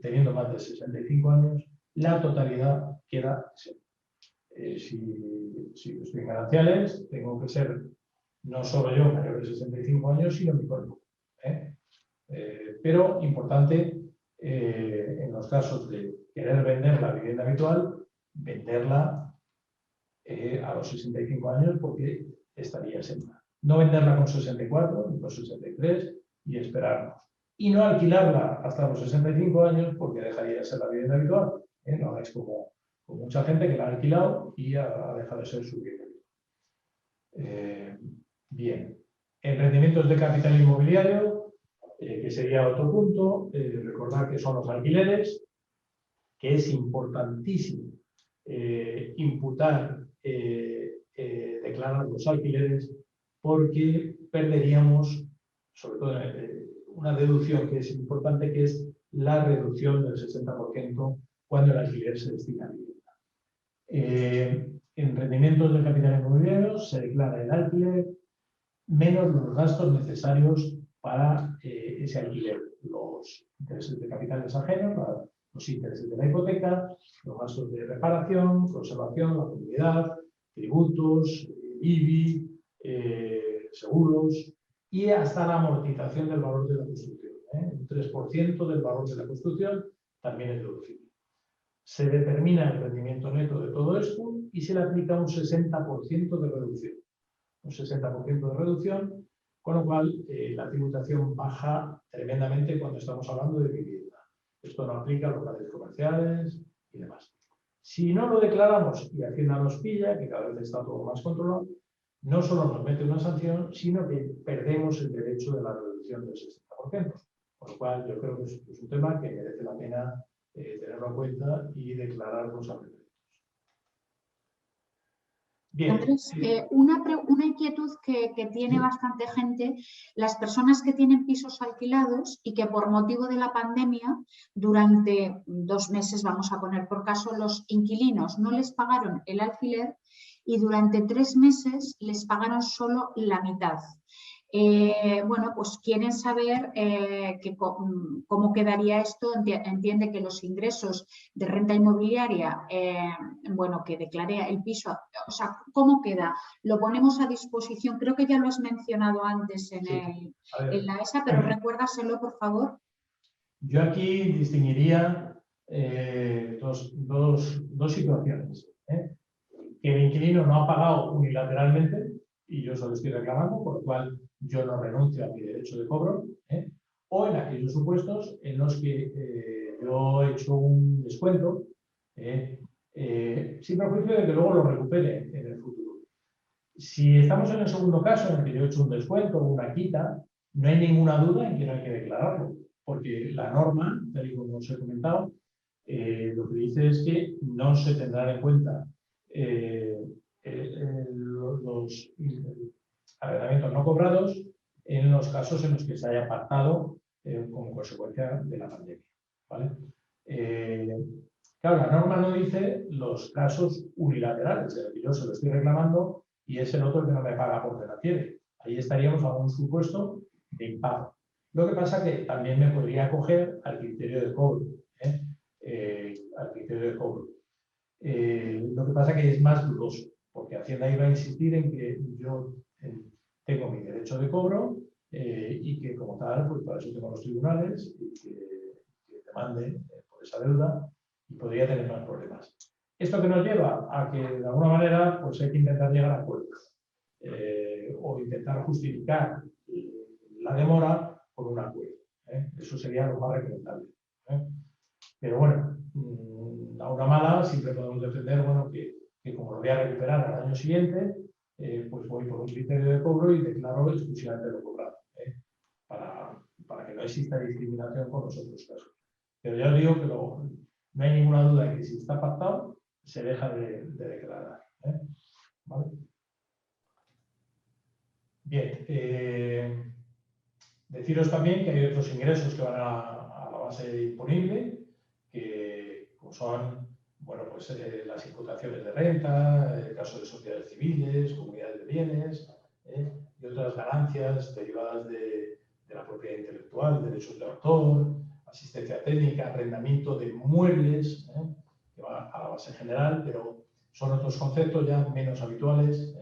teniendo más de 65 años, la totalidad queda exenta. Si estoy en gananciales, tengo que ser no solo yo mayor de 65 años, sino mi cuerpo. Pero importante, en los casos de querer vender la vivienda habitual, venderla a los 65 años porque estaría exenta. No venderla con 64 ni con 63 y esperarnos. Y no alquilarla hasta los 65 años porque dejaría de ser la vivienda habitual. No hagáis como mucha gente que la ha alquilado y ha dejado de ser su vivienda habitual. Bien. Emprendimientos de capital inmobiliario, que sería otro punto. Recordar que son los alquileres, que es importantísimo imputar, declarar los alquileres, porque perderíamos, sobre todo, una deducción que es importante, que es la reducción del 60% cuando el alquiler se destina a vivienda. En rendimientos de capital inmobiliario se declara el alquiler menos los gastos necesarios para ese alquiler, los intereses de capitales ajenos, los intereses de la hipoteca, los gastos de reparación, conservación, la comunidad, tributos, IBI, seguros y hasta la amortización del valor de la construcción. Un 3% del valor de la construcción también es deducible. Se determina el rendimiento neto de todo esto y se le aplica un 60% de reducción. Un 60% de reducción, con lo cual la tributación baja tremendamente cuando estamos hablando de vivienda. Esto no aplica a locales comerciales y demás. Si no lo declaramos y Hacienda nos pilla, que cada vez está todo más controlado, no solo nos mete una sanción, sino que perdemos el derecho de la reducción del 60%. Por lo cual yo creo que es un tema que merece la pena tenerlo en cuenta y declararlos a pleno. Bien. Andrés, una inquietud que tiene bastante gente, las personas que tienen pisos alquilados y que por motivo de la pandemia, durante 2 meses, vamos a poner por caso, los inquilinos no les pagaron el alquiler y durante 3 meses les pagaron solo la mitad. Bueno, pues quieren saber cómo quedaría esto. Entiende que los ingresos de renta inmobiliaria, bueno, que declaré el piso, o sea, ¿cómo queda? Lo ponemos a disposición, creo que ya lo has mencionado antes en la ESA, pero recuérdaselo, por favor. Yo aquí distinguiría dos situaciones. Que el inquilino no ha pagado unilateralmente y yo solo estoy reclamando, por lo cual yo no renuncio a mi derecho de cobro, o en aquellos supuestos en los que yo he hecho un descuento sin perjuicio de que luego lo recupere en el futuro. Si estamos en el segundo caso, en el que yo he hecho un descuento o una quita, no hay ninguna duda en que no hay que declararlo, porque la norma, tal y como os he comentado, lo que dice es que no se tendrán en cuenta los arrendamientos no cobrados en los casos en los que se haya pactado como consecuencia de la pandemia. ¿Vale? Claro, la norma no dice los casos unilaterales, de los que yo se lo estoy reclamando y es el otro que no me paga porque no quiere. Ahí estaríamos a un supuesto de impago. Lo que pasa que también me podría acoger al criterio de cobro. Al criterio de cobro. Lo que pasa que es más dudoso, porque Hacienda iba a insistir en que yo tengo mi derecho de cobro y que como tal, pues para eso tenemos los tribunales y que demanden por esa deuda y podría tener más problemas. ¿Esto que nos lleva? A que de alguna manera pues hay que intentar llegar a acuerdos o intentar justificar la demora por un acuerdo. Eso sería lo más recomendable. Pero bueno, a una mala siempre podemos defender bueno, que como lo voy a recuperar al año siguiente, pues voy por un criterio de cobro y declaro exclusivamente lo cobrado, para que no exista discriminación con los otros casos. Pero ya os digo que no hay ninguna duda de que si está pactado, se deja de declarar. ¿Vale? Bien, deciros también que hay otros ingresos que van a la base imponible, que como son bueno, pues, las imputaciones de renta, el caso de sociedades civiles, comunidades de bienes y otras ganancias derivadas de la propiedad intelectual, derechos de autor, asistencia técnica, arrendamiento de muebles, que va a la base general, pero son otros conceptos ya menos habituales.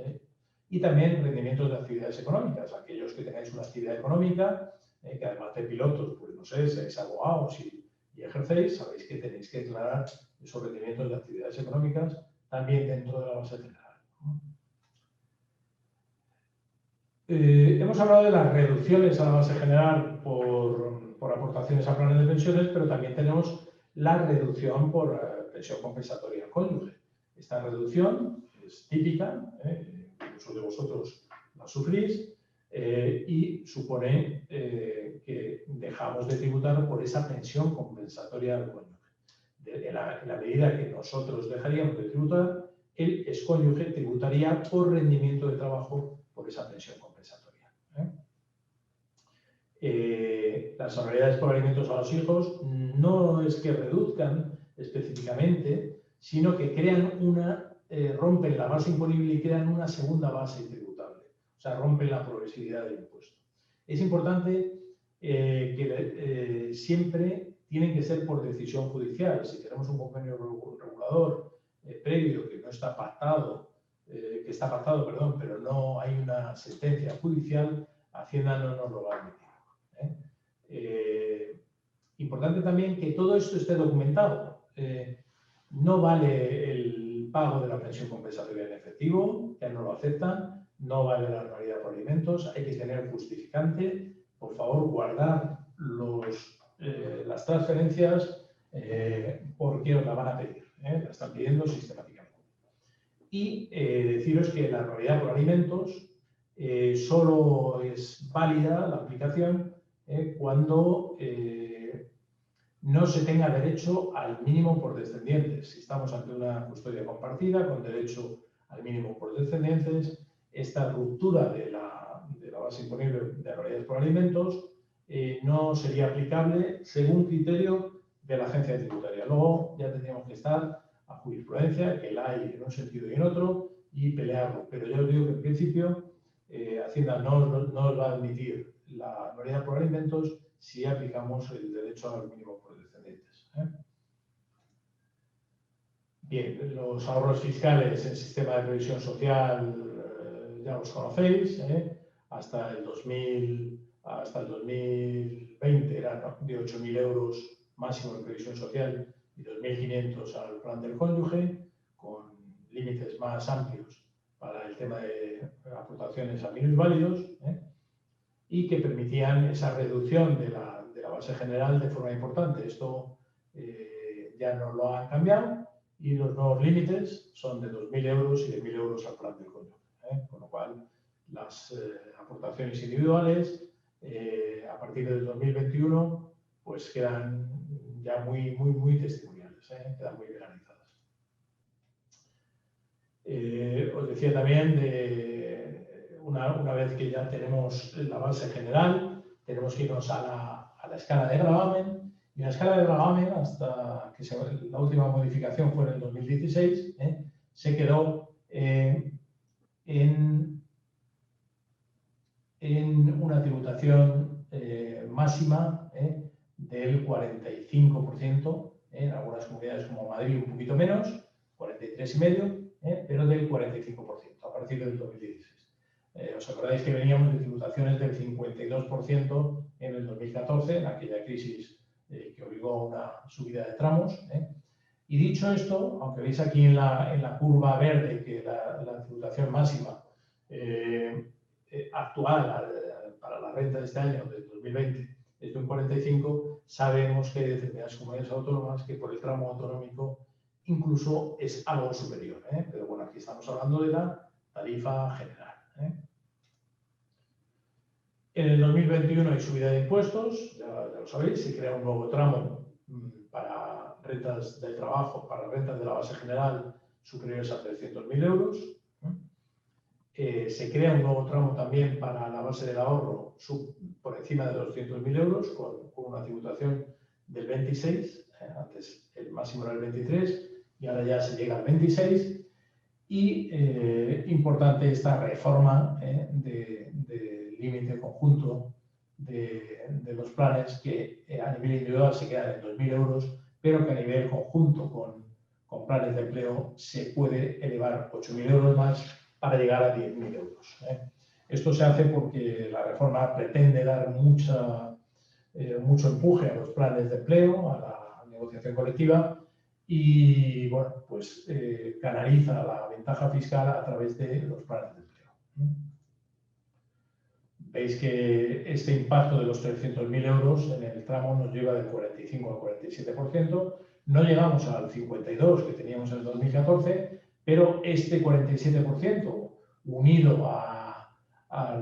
Y también rendimientos de actividades económicas. Aquellos que tengáis una actividad económica, que además de pilotos, pues no sé, seáis abogados y ejercéis, sabéis que tenéis que declarar esos rendimientos de actividades económicas también dentro de la base general. Hemos hablado de las reducciones a la base general por aportaciones a planes de pensiones, pero también tenemos la reducción por pensión compensatoria al cónyuge. Esta reducción es típica, muchos de vosotros la sufrís, y supone que dejamos de tributar por esa pensión compensatoria al cónyuge. En la medida que nosotros dejaríamos de tributar, el excónyuge tributaría por rendimiento de trabajo por esa pensión compensatoria. Las anualidades por alimentos a los hijos no es que reduzcan específicamente, sino que crean rompen la base imponible y crean una segunda base tributable. O sea, rompen la progresividad del impuesto. Es importante que siempre tienen que ser por decisión judicial. Si tenemos un convenio regulador previo que no está pactado, que está pactado, perdón, pero no hay una sentencia judicial, Hacienda no nos lo va a admitir. Importante también que todo esto esté documentado. No vale el pago de la pensión compensatoria en efectivo, ya no lo aceptan, no vale la anualidad por alimentos, hay que tener justificante. Por favor, guardar las transferencias porque os la van a pedir, la están pidiendo sistemáticamente. Y deciros que la anualidad por alimentos solo es válida la aplicación cuando no se tenga derecho al mínimo por descendientes. Si estamos ante una custodia compartida con derecho al mínimo por descendientes, esta ruptura de la base imponible de anualidades por alimentos no sería aplicable según criterio de la agencia tributaria. Luego ya tendríamos que estar a jurisprudencia, que la hay en un sentido y en otro, y pelearlo. Pero ya os digo que en principio Hacienda no os va a admitir la anualidad por alimentos si aplicamos el derecho al mínimo por descendientes. Bien, los ahorros fiscales en sistema de previsión social ya los conocéis. Hasta el 2020 eran de 8.000 euros máximo en previsión social y 2.500 al plan del cónyuge, con límites más amplios para el tema de aportaciones a minusválidos, y que permitían esa reducción de la base general de forma importante. Esto ya no lo han cambiado y los nuevos límites son de 2.000 euros y de 1.000 euros al plan del cónyuge. Con lo cual, las aportaciones individuales a partir del 2021 pues quedan ya muy testimoniales, quedan muy legalizadas. Os decía también de una vez que ya tenemos la base general, tenemos que irnos a la escala de gravamen, y la escala de gravamen, hasta que la última modificación fue en el 2016, se quedó en una tributación máxima del 45%, en algunas comunidades como Madrid un poquito menos, 43,5%, pero del 45% a partir del 2016. Os acordáis que veníamos de tributaciones del 52% en el 2014, en aquella crisis que obligó a una subida de tramos. Y dicho esto, aunque veis aquí en la curva verde que la tributación máxima actual para la renta de este año, del 2020, es de un 45, sabemos que hay determinadas comunidades autónomas que por el tramo autonómico incluso es algo superior. Pero bueno, aquí estamos hablando de la tarifa general. En el 2021 hay subida de impuestos, ya lo sabéis, se crea un nuevo tramo para rentas del trabajo, para rentas de la base general superiores a 300.000 euros. Se crea un nuevo tramo también para la base del ahorro por encima de 200.000 euros con una tributación del 26, antes el máximo era el 23 y ahora ya se llega al 26. Y importante esta reforma del límite conjunto de los planes que a nivel individual se quedan en 2.000 euros, pero que a nivel conjunto con planes de empleo se puede elevar 8.000 euros más para llegar a 10.000 euros. Esto se hace porque la reforma pretende dar mucho empuje a los planes de empleo, a la negociación colectiva y, bueno, pues canaliza la ventaja fiscal a través de los planes de empleo. Veis que este impacto de los 300.000 euros en el tramo nos lleva del 45 al 47%. No llegamos al 52% que teníamos en el 2014, pero este 47% unido a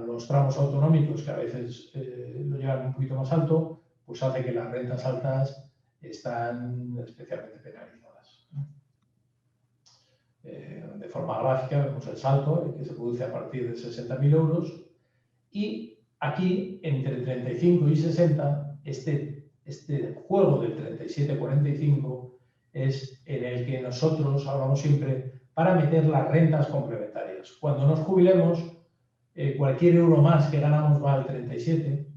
los tramos autonómicos, que a veces lo llevan un poquito más alto, pues hace que las rentas altas están especialmente penalizadas. De forma gráfica vemos el salto que se produce a partir de 60.000 euros y aquí entre 35 y 60 este juego del 37-45 es en el que nosotros hablamos siempre para meter las rentas complementarias. Cuando nos jubilemos, cualquier euro más que ganamos va al 37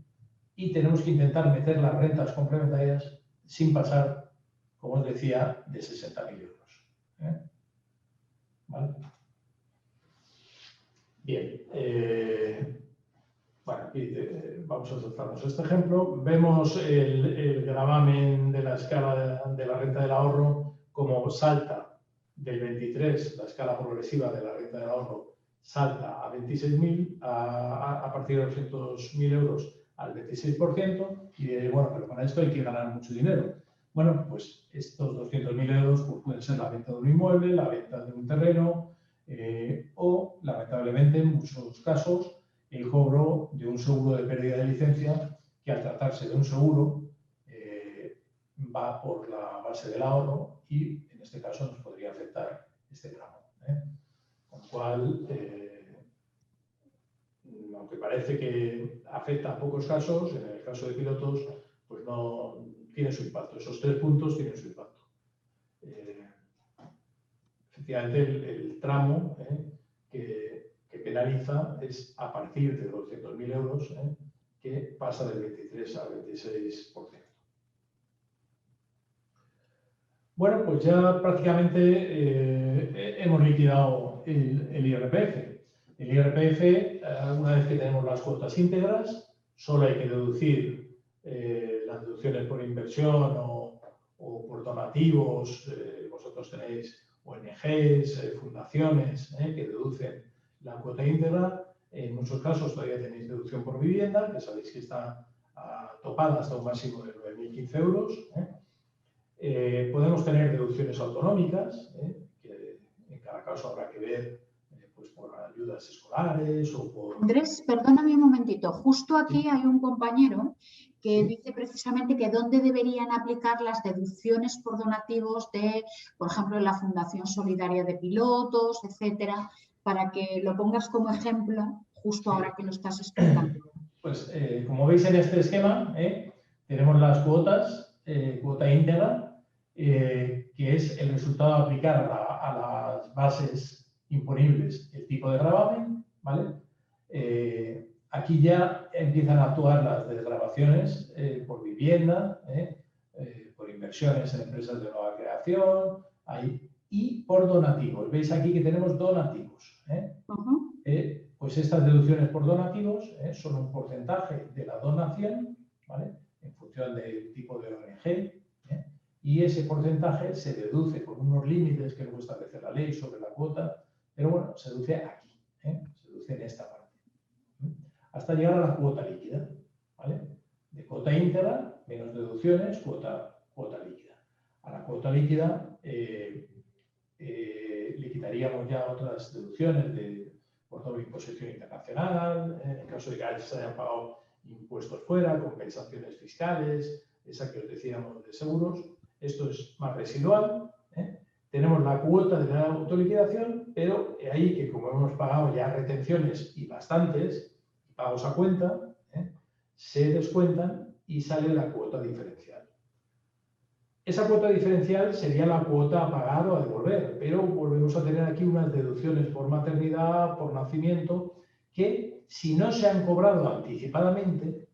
y tenemos que intentar meter las rentas complementarias sin pasar, como os decía, de 60.000 euros. ¿Vale? Bien. Bueno, aquí vamos a tratarnos este ejemplo. Vemos el gravamen de la escala de la renta del ahorro como salta del 23, la escala progresiva de la renta del ahorro salta a 26.000, a partir de 200.000 euros al 26%, y bueno, pero para esto hay que ganar mucho dinero. Bueno, pues estos 200.000 euros pues, pueden ser la venta de un inmueble, la venta de un terreno o, lamentablemente, en muchos casos, el cobro de un seguro de pérdida de licencia, que al tratarse de un seguro va por la base del ahorro y en este caso nos podría afectar este tramo. Con lo cual, aunque parece que afecta a pocos casos, en el caso de pilotos, pues no tiene su impacto. Esos 3 puntos tienen su impacto. Efectivamente, el tramo que penaliza es a partir de 200.000 euros, que pasa del 23 al 26%. Bueno, pues ya prácticamente hemos liquidado el IRPF. El IRPF, una vez que tenemos las cuotas íntegras, solo hay que deducir las deducciones por inversión o por donativos. Vosotros tenéis ONGs, fundaciones que deducen la cuota íntegra. En muchos casos todavía tenéis deducción por vivienda, que sabéis que está topada hasta un máximo de 9.015 euros. Podemos tener deducciones autonómicas, que en cada caso habrá que ver pues por ayudas escolares o por... Andrés, perdóname un momentito. Justo aquí hay un compañero que dice precisamente que dónde deberían aplicar las deducciones por donativos de, por ejemplo, la Fundación Solidaria de Pilotos, etcétera, para que lo pongas como ejemplo justo ahora que lo estás explicando. Pues como veis en este esquema, tenemos las cuotas, cuota íntegra, que es el resultado de aplicar a las bases imponibles el tipo de gravamen, ¿vale? Aquí ya empiezan a actuar las desgravaciones por vivienda, por inversiones en empresas de nueva creación y por donativos. Veis aquí que tenemos donativos. pues estas deducciones por donativos son un porcentaje de la donación, ¿vale?, en función del tipo de ONG, y ese porcentaje se deduce con unos límites que luego establece la ley sobre la cuota, pero bueno, se deduce aquí, se deduce en esta parte, hasta llegar a la cuota líquida, ¿vale? De cuota íntegra, menos deducciones, cuota líquida. A la cuota líquida le quitaríamos ya otras deducciones por doble imposición internacional, en el caso de que se hayan pagado impuestos fuera, compensaciones fiscales, esa que os decíamos de seguros. Esto es más residual. Tenemos la cuota de la autoliquidación, pero ahí que como hemos pagado ya retenciones y bastantes, pagos a cuenta, se descuentan y sale la cuota diferencial. Esa cuota diferencial sería la cuota a pagar o a devolver, pero volvemos a tener aquí unas deducciones por maternidad, por nacimiento, que si no se han cobrado anticipadamente,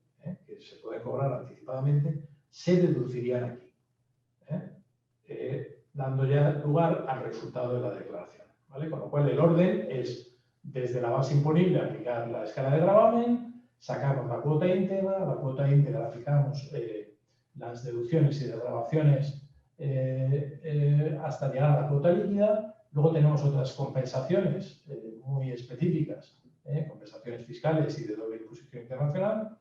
que se pueden cobrar anticipadamente, se deducirían aquí, dando ya lugar al resultado de la declaración, ¿vale? Con lo cual el orden es, desde la base imponible, aplicar la escala de gravamen, sacamos la cuota íntegra fijamos las deducciones y desgravaciones hasta llegar a la cuota líquida. Luego tenemos otras compensaciones muy específicas, compensaciones fiscales y de doble imposición internacional,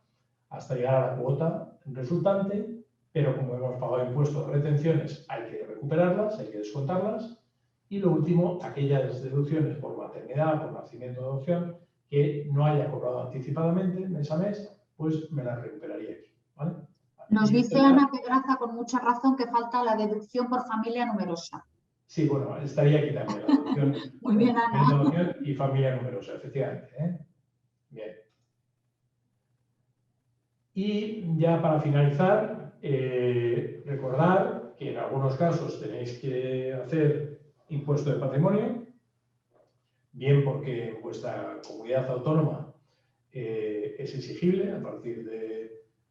hasta llegar a la cuota resultante, pero como hemos pagado impuestos de retenciones, hay que recuperarlas, hay que descontarlas. Y lo último, aquellas deducciones por maternidad, por nacimiento de adopción, que no haya cobrado anticipadamente mes a mes, pues me las recuperaría aquí, ¿vale? Nos dice Ana Pedraza con mucha razón que falta la deducción por familia numerosa. Sí, bueno, estaría aquí también la deducción. Muy bien, Ana. Y familia numerosa, efectivamente. Bien. Y ya para finalizar, recordar que en algunos casos tenéis que hacer impuesto de patrimonio, bien porque en vuestra comunidad autónoma es exigible a partir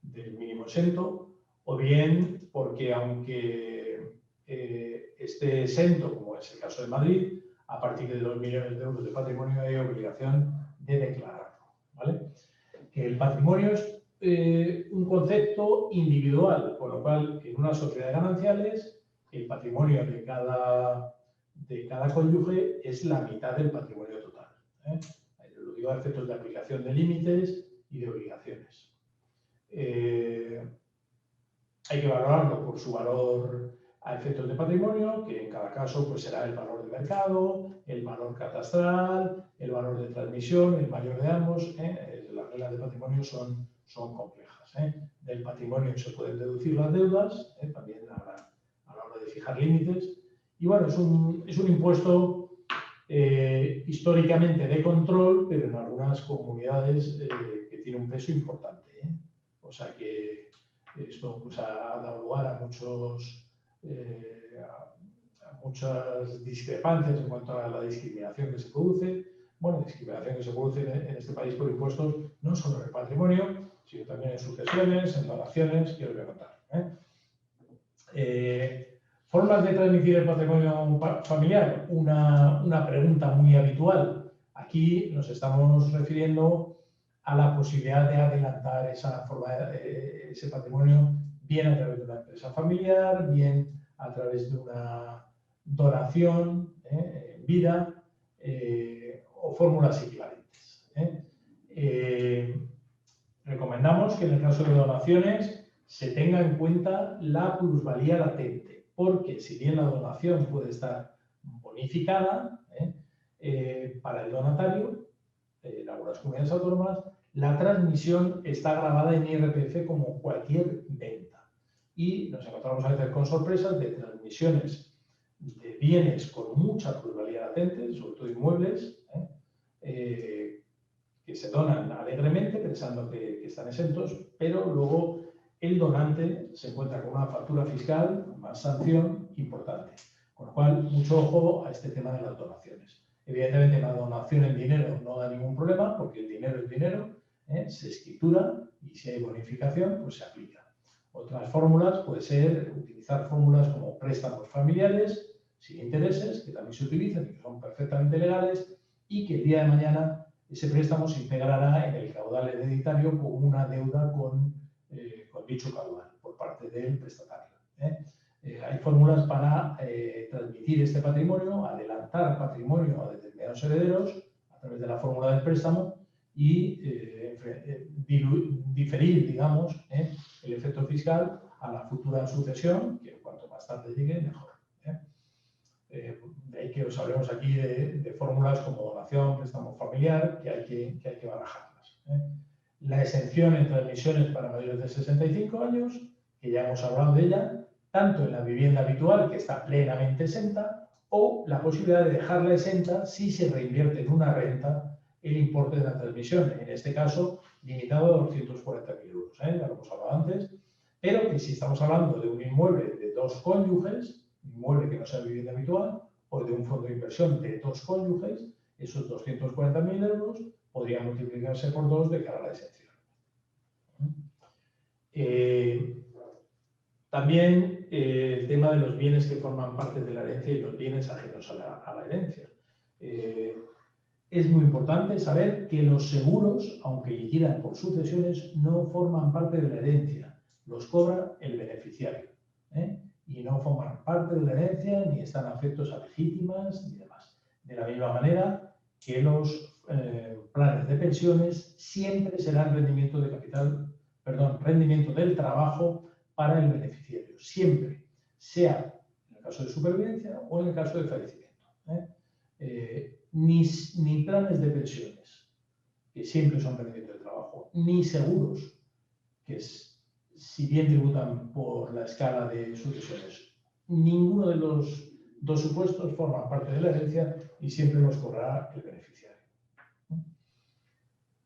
del mínimo exento, o bien porque aunque esté exento, como es el caso de Madrid, a partir de 2 millones de euros de patrimonio hay obligación de declararlo, ¿vale? Que el patrimonio es un concepto individual, con lo cual en una sociedad de gananciales el patrimonio de cada cónyuge es la mitad del patrimonio total. Lo digo a efectos de aplicación de límites y de obligaciones. Hay que valorarlo por su valor a efectos de patrimonio, que en cada caso pues, será el valor de mercado, el valor catastral, el valor de transmisión, el mayor de ambos. Las reglas de patrimonio son complejas. Del patrimonio se pueden deducir las deudas, también a la hora de fijar límites. Y bueno, es un impuesto históricamente de control, pero en algunas comunidades que tiene un peso importante. O sea que esto pues, ha dado lugar a muchas discrepancias en cuanto a la discriminación que se produce. Bueno, discriminación que se produce en este país por impuestos no solo en el patrimonio, sino también en sucesiones, en donaciones, que os voy a contar. Formas de transmitir el patrimonio familiar, una pregunta muy habitual. Aquí nos estamos refiriendo a la posibilidad de adelantar ese patrimonio bien a través de una empresa familiar, bien a través de una donación en vida o fórmulas equivalentes. Recomendamos que en el caso de donaciones se tenga en cuenta la plusvalía latente, porque si bien la donación puede estar bonificada para el donatario, en algunas comunidades autónomas, la transmisión está grabada en IRPF como cualquier venta. Y nos encontramos a veces con sorpresas de transmisiones de bienes con mucha plusvalía latente, sobre todo inmuebles, que se donan alegremente pensando que están exentos, pero luego el donante se encuentra con una factura fiscal más sanción importante. Con lo cual, mucho ojo a este tema de las donaciones. Evidentemente, la donación en dinero no da ningún problema, porque el dinero es dinero, se escritura y si hay bonificación, pues se aplica. Otras fórmulas puede ser utilizar fórmulas como préstamos familiares sin intereses, que también se utilizan y que son perfectamente legales y que el día de mañana ese préstamo se integrará en el caudal hereditario como una deuda con dicho caudal por parte del prestatario. Hay fórmulas para transmitir este patrimonio, adelantar patrimonio a determinados herederos a través de la fórmula del préstamo y diferir, digamos, el efecto fiscal a la futura sucesión, que cuanto más tarde llegue, mejor. De ahí que os hablemos aquí de fórmulas como donación, préstamo familiar, que hay que barajarlas. La exención en transmisiones para mayores de 65 años, que ya hemos hablado de ella, tanto en la vivienda habitual, que está plenamente exenta, o la posibilidad de dejarla exenta si se reinvierte en una renta el importe de la transmisión, en este caso limitado a 240.000 euros, ya lo hemos hablado antes, pero que si estamos hablando de un inmueble de dos cónyuges, inmueble que no sea vivienda habitual, o de un fondo de inversión de dos cónyuges, esos 240.000 euros podrían multiplicarse por 2 de cara a la exención. También el tema de los bienes que forman parte de la herencia y los bienes ajenos a la herencia. Es muy importante saber que los seguros, aunque liquidan por sucesiones, no forman parte de la herencia, los cobra el beneficiario. Y no forman parte de la herencia ni están afectos a legítimas ni demás. De la misma manera que los planes de pensiones siempre serán rendimiento de capital, rendimiento del trabajo para el beneficiario, siempre, sea en el caso de supervivencia o en el caso de fallecimiento. Ni planes de pensiones, que siempre son rendimiento de trabajo, ni seguros, que si bien tributan por la escala de sucesiones, ninguno de los dos supuestos forma parte de la herencia y siempre los cobrará el beneficiario.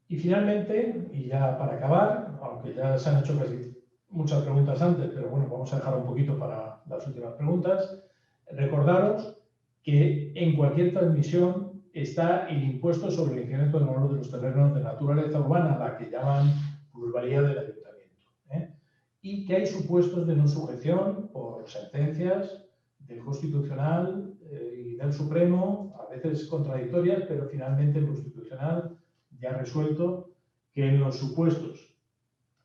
Y finalmente, y ya para acabar, aunque ya se han hecho casi muchas preguntas antes, pero bueno, vamos a dejar un poquito para las últimas preguntas, recordaros que en cualquier transmisión está el impuesto sobre el incremento del valor de los terrenos de naturaleza urbana, la que llaman plusvalía del ayuntamiento. Y que hay supuestos de no sujeción por sentencias del Constitucional y del Supremo, a veces contradictorias, pero finalmente el Constitucional ya ha resuelto que en los supuestos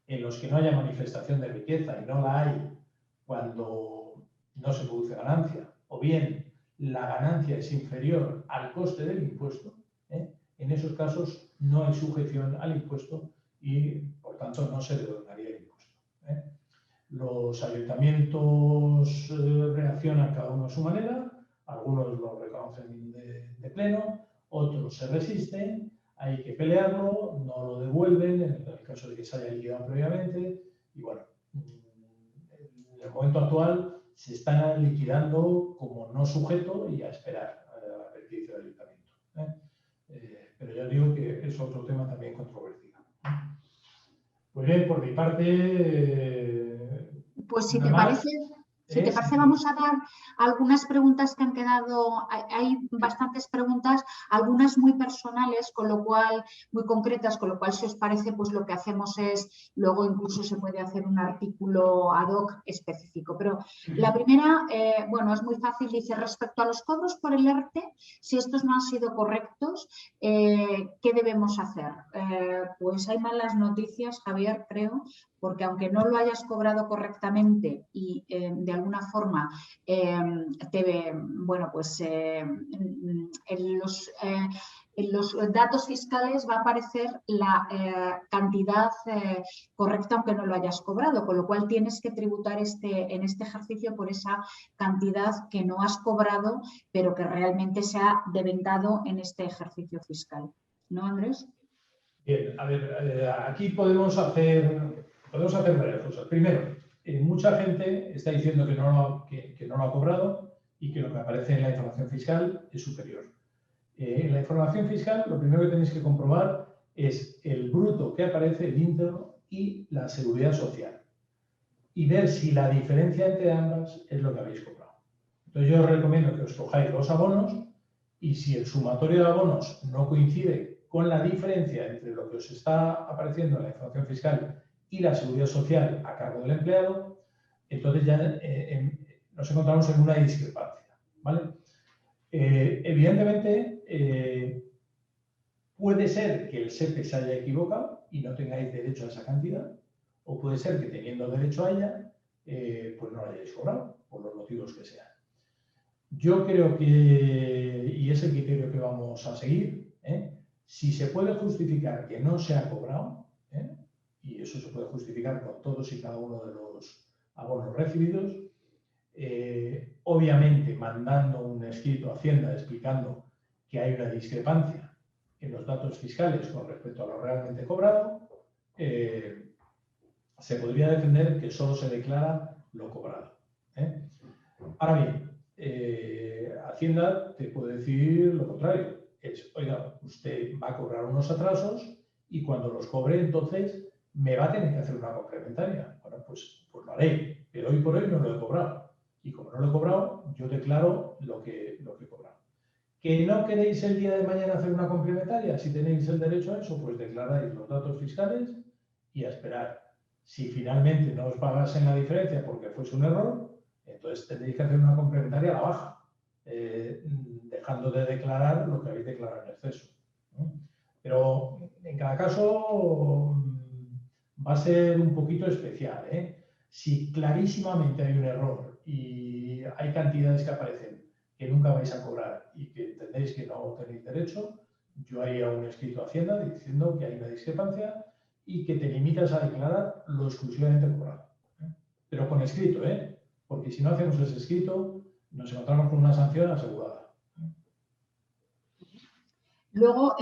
en los que no haya manifestación de riqueza, y no la hay cuando no se produce ganancia, o bien la ganancia es inferior al coste del impuesto, en esos casos no hay sujeción al impuesto y, por tanto, no se derogaría el impuesto. Los ayuntamientos reaccionan cada uno a su manera, algunos lo reconocen de pleno, otros se resisten, hay que pelearlo, no lo devuelven en el caso de que se haya liquidado previamente y bueno, en el momento actual se está liquidando como no sujeto y a esperar a la petición del ayuntamiento. Pero ya digo que es otro tema también controvertido. Pues bien, por mi parte... pues si te parece... Si te parece, vamos a dar algunas preguntas que han quedado, hay bastantes preguntas, algunas muy personales, con lo cual, muy concretas, con lo cual, si os parece, pues lo que hacemos es, luego incluso se puede hacer un artículo ad hoc específico. Pero la primera, bueno, es muy fácil, dice, respecto a los cobros por el ERTE, si estos no han sido correctos, ¿qué debemos hacer? Pues hay malas noticias, Javier, creo, porque aunque no lo hayas cobrado correctamente y de alguna forma bueno, pues en los datos fiscales va a aparecer la cantidad correcta aunque no lo hayas cobrado, con lo cual tienes que tributar en este ejercicio por esa cantidad que no has cobrado, pero que realmente se ha devengado en este ejercicio fiscal. ¿No, Andrés? Bien, a ver, aquí podemos hacer varias cosas. Primero, mucha gente está diciendo que no lo ha cobrado y que lo que aparece en la información fiscal es superior. En la información fiscal, lo primero que tenéis que comprobar es el bruto que aparece, el íntegro y la seguridad social. Y ver si la diferencia entre ambas es lo que habéis cobrado. Entonces, yo os recomiendo que os cojáis los abonos y si el sumatorio de abonos no coincide con la diferencia entre lo que os está apareciendo en la información fiscal y la seguridad social a cargo del empleado, entonces ya nos encontramos en una discrepancia, ¿vale? Evidentemente, Puede ser que el SEPE se haya equivocado y no tengáis derecho a esa cantidad, o puede ser que teniendo derecho a ella, pues no la hayáis cobrado, por los motivos que sean. Yo creo que, y es el criterio que vamos a seguir, si se puede justificar que no se ha cobrado, y eso se puede justificar con todos y cada uno de los abonos recibidos, obviamente mandando un escrito a Hacienda explicando que hay una discrepancia en los datos fiscales con respecto a lo realmente cobrado, se podría defender que solo se declara lo cobrado. Ahora bien, Hacienda te puede decir lo contrario. Es, oiga, usted va a cobrar unos atrasos y cuando los cobre, entonces me va a tener que hacer una complementaria. Bueno, pues lo haré, pero hoy por hoy no lo he cobrado. Y como no lo he cobrado, yo declaro lo que he cobrado. ¿Que no queréis el día de mañana hacer una complementaria? Si tenéis el derecho a eso, pues declaráis los datos fiscales y a esperar. Si finalmente no os pagasen la diferencia porque fuese un error, entonces tendréis que hacer una complementaria a la baja, dejando de declarar lo que habéis declarado en exceso. Pero en cada caso va a ser un poquito especial. Si clarísimamente hay un error y hay cantidades que aparecen que nunca vais a cobrar y que entendéis que no tenéis derecho, yo haría un escrito a Hacienda diciendo que hay una discrepancia y que te limitas a declarar lo exclusivamente cobrado. Pero con escrito, porque si no hacemos ese escrito, nos encontramos con una sanción asegurada. Luego,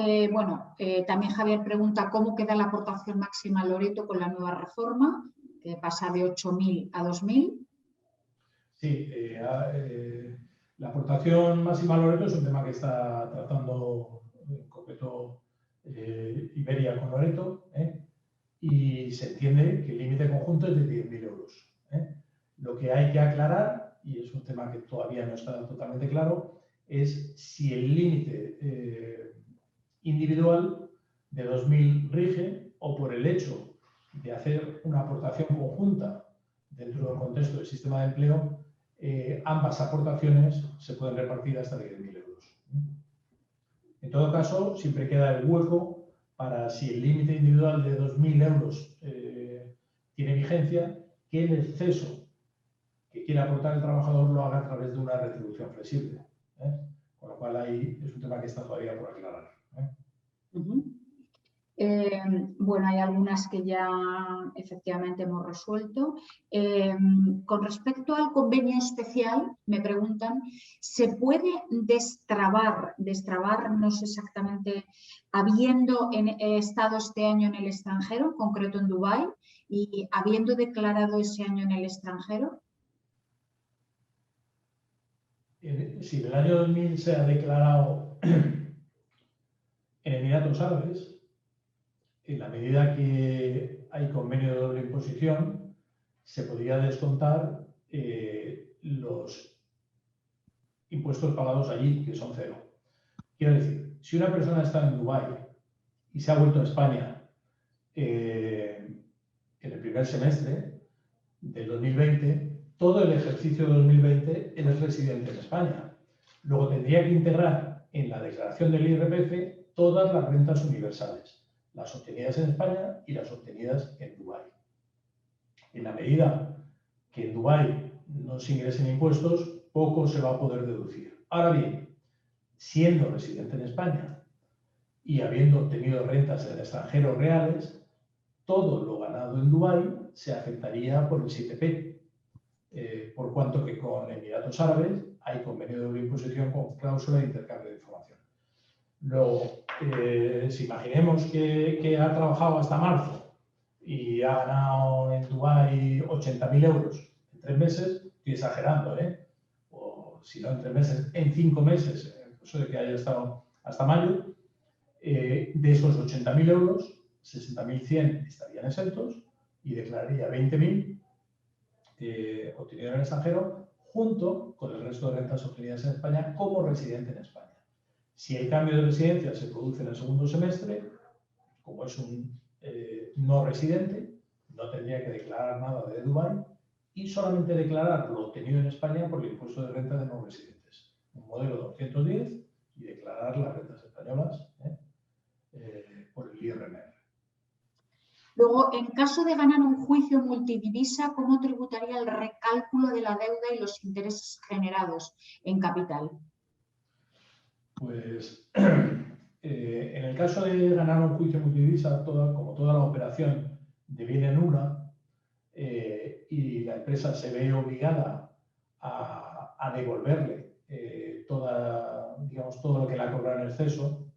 también Javier pregunta cómo queda la aportación máxima a Loreto con la nueva reforma, que pasa de 8.000 a 2.000. Sí, la aportación máxima a Loreto es un tema que está tratando en concreto Iberia con Loreto, y se entiende que el límite conjunto es de 10.000 euros. Lo que hay que aclarar, y es un tema que todavía no está totalmente claro, es si el límite individual de 2.000 rige o por el hecho de hacer una aportación conjunta dentro del contexto del sistema de empleo, ambas aportaciones se pueden repartir hasta 10.000 euros. En todo caso, siempre queda el hueco para, si el límite individual de 2.000 euros tiene vigencia, que el exceso que quiera aportar el trabajador lo haga a través de una retribución flexible. Con lo cual ahí es un tema que está todavía por aclarar. Hay algunas que ya efectivamente hemos resuelto. Con respecto al convenio especial, me preguntan, ¿se puede destrabar, no sé exactamente, habiendo estado este año en el extranjero, en concreto en Dubái, y habiendo declarado ese año en el extranjero? Si en el año 2000 se ha declarado en Emiratos Árabes, en la medida que hay convenio de doble imposición, se podría descontar los impuestos pagados allí, que son cero. Quiero decir, si una persona está en Dubái y se ha vuelto a España en el primer semestre del 2020, todo el ejercicio 2020 él es residente en España. Luego tendría que integrar en la declaración del IRPF todas las rentas universales, las obtenidas en España y las obtenidas en Dubái. En la medida que en Dubái no se ingresen impuestos, poco se va a poder deducir. Ahora bien, siendo residente en España y habiendo obtenido rentas en el extranjero reales, todo lo ganado en Dubái se afectaría por el 7P, por cuanto que con Emiratos Árabes hay convenio de doble imposición con cláusula de intercambio de información. Luego, si imaginemos que ha trabajado hasta marzo y ha ganado en Dubái 80.000 euros en 3 meses, estoy exagerando, o si no en 3 meses, en 5 meses, en el caso de que haya estado hasta mayo, de esos 80.000 euros, 60.100 estarían exentos y declararía 20.000 obtenido en el extranjero junto con el resto de rentas obtenidas en España como residente en España. Si el cambio de residencia se produce en el segundo semestre, como es un no residente, no tendría que declarar nada de Dubái y solamente declarar lo obtenido en España por el impuesto de renta de no residentes. Un modelo 210 y declarar las rentas españolas por el IRMR. Luego, en caso de ganar un juicio multidivisa, ¿cómo tributaría el recálculo de la deuda y los intereses generados en capital? Pues en el caso de ganar un juicio multidivisa, como toda la operación deviene nula y la empresa se ve obligada a devolverle todo lo que le ha cobrado en exceso,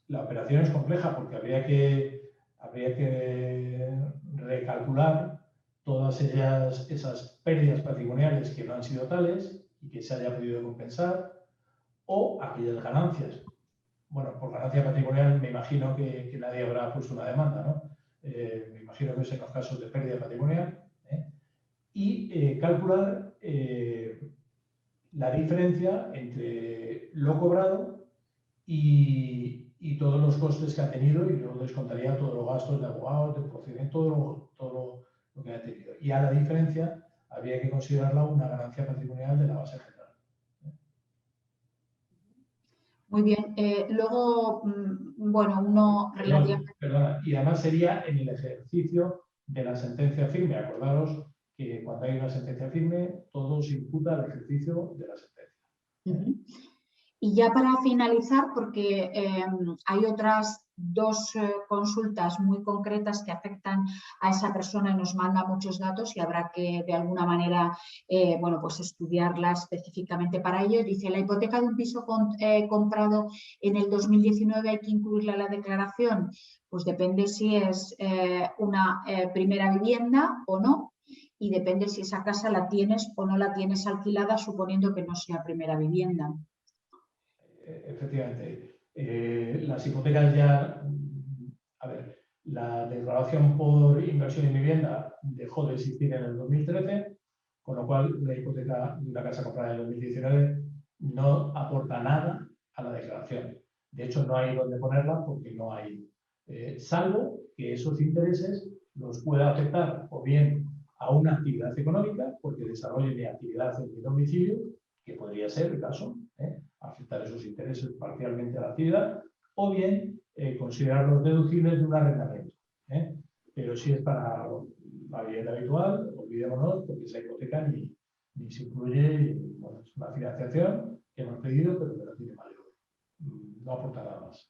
la operación es compleja porque habría que recalcular todas esas pérdidas patrimoniales que no han sido tales y que se haya podido compensar, o aquellas ganancias. Bueno, por ganancia patrimonial me imagino que nadie habrá puesto una demanda, ¿no? Me imagino que es en los casos de pérdida patrimonial. Y calcular la diferencia entre lo cobrado y todos los costes que ha tenido, y yo descontaría todos los gastos de abogados, de procedimiento, todo lo que ha tenido. Y a la diferencia habría que considerarla una ganancia patrimonial de la base general. Muy bien. Luego, bueno, uno relativamente... Perdona, y además sería en el ejercicio de la sentencia firme. Acordaros que cuando hay una sentencia firme, todo se imputa al ejercicio de la sentencia. Y ya para finalizar, porque hay otras dos consultas muy concretas que afectan a esa persona y nos manda muchos datos y habrá que de alguna manera bueno, pues estudiarla específicamente para ello. Dice, la hipoteca de un piso comprado en el 2019 hay que incluirla en la declaración. Pues depende si es una primera vivienda o no, y depende si esa casa la tienes o no la tienes alquilada, suponiendo que no sea primera vivienda. Efectivamente. Las hipotecas ya, a ver, la declaración por inversión en vivienda dejó de existir en el 2013, con lo cual la hipoteca de una casa comprada en el 2019 no aporta nada a la declaración. De hecho, no hay dónde ponerla porque no hay, salvo que esos intereses los pueda afectar o bien a una actividad económica, porque desarrolle mi actividad en mi domicilio, que podría ser el caso, afectar esos intereses parcialmente a la actividad, o bien considerarlos deducibles de un arrendamiento. Pero si es para la vivienda habitual, olvidémonos, porque esa hipoteca ni se incluye, bueno, es una financiación que hemos pedido, pero que no tiene mayor, no aporta nada más.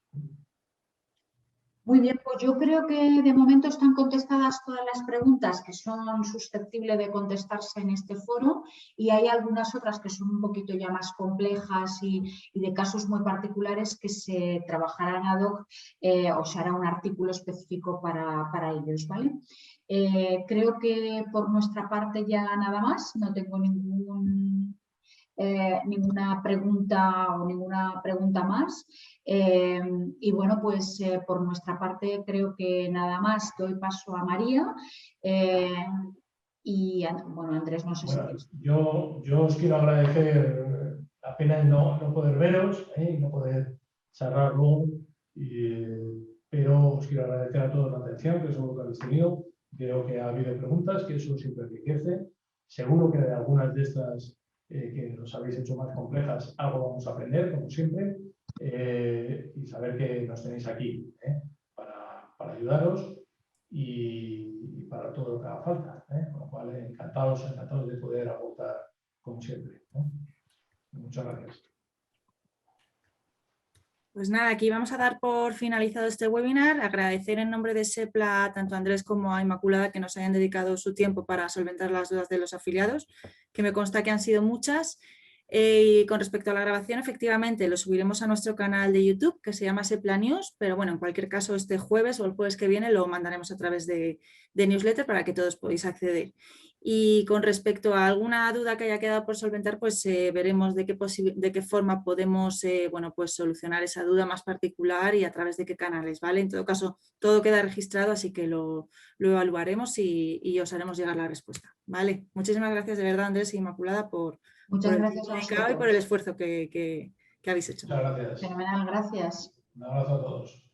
Muy bien, pues yo creo que de momento están contestadas todas las preguntas que son susceptibles de contestarse en este foro, y hay algunas otras que son un poquito ya más complejas y de casos muy particulares que se trabajarán ad hoc o se hará un artículo específico para ellos, ¿vale? Creo que por nuestra parte ya nada más, no tengo ninguna pregunta más. Y bueno, pues por nuestra parte creo que nada más. Doy paso a María y bueno, Andrés, no sé si quieres. Yo os quiero agradecer, la pena de no poder veros y no poder charlar luego, pero os quiero agradecer a todos la atención que seguro que habéis tenido. Veo que ha habido preguntas, que eso siempre enriquece. Seguro que de algunas de estas que nos habéis hecho más complejas, algo vamos a aprender, como siempre, y saber que nos tenéis aquí para ayudaros y para todo lo que haga falta. Con lo cual, encantados de poder aportar, como siempre. Muchas gracias. Pues nada, aquí vamos a dar por finalizado este webinar. Agradecer en nombre de SEPLA tanto a Andrés como a Inmaculada que nos hayan dedicado su tiempo para solventar las dudas de los afiliados, que me consta que han sido muchas. Y con respecto a la grabación, efectivamente, lo subiremos a nuestro canal de YouTube, que se llama SEPLA News, pero bueno, en cualquier caso, este jueves o el jueves que viene lo mandaremos a través de newsletter para que todos podáis acceder. Y con respecto a alguna duda que haya quedado por solventar, pues veremos de qué forma podemos bueno, pues solucionar esa duda más particular y a través de qué canales, ¿vale? En todo caso, todo queda registrado, así que lo evaluaremos y os haremos llegar la respuesta, ¿vale? Muchísimas gracias de verdad, Andrés e Inmaculada, por Muchas gracias a vosotros. Y por el esfuerzo que habéis hecho. Muchas gracias. Fenomenal, gracias. Un abrazo a todos.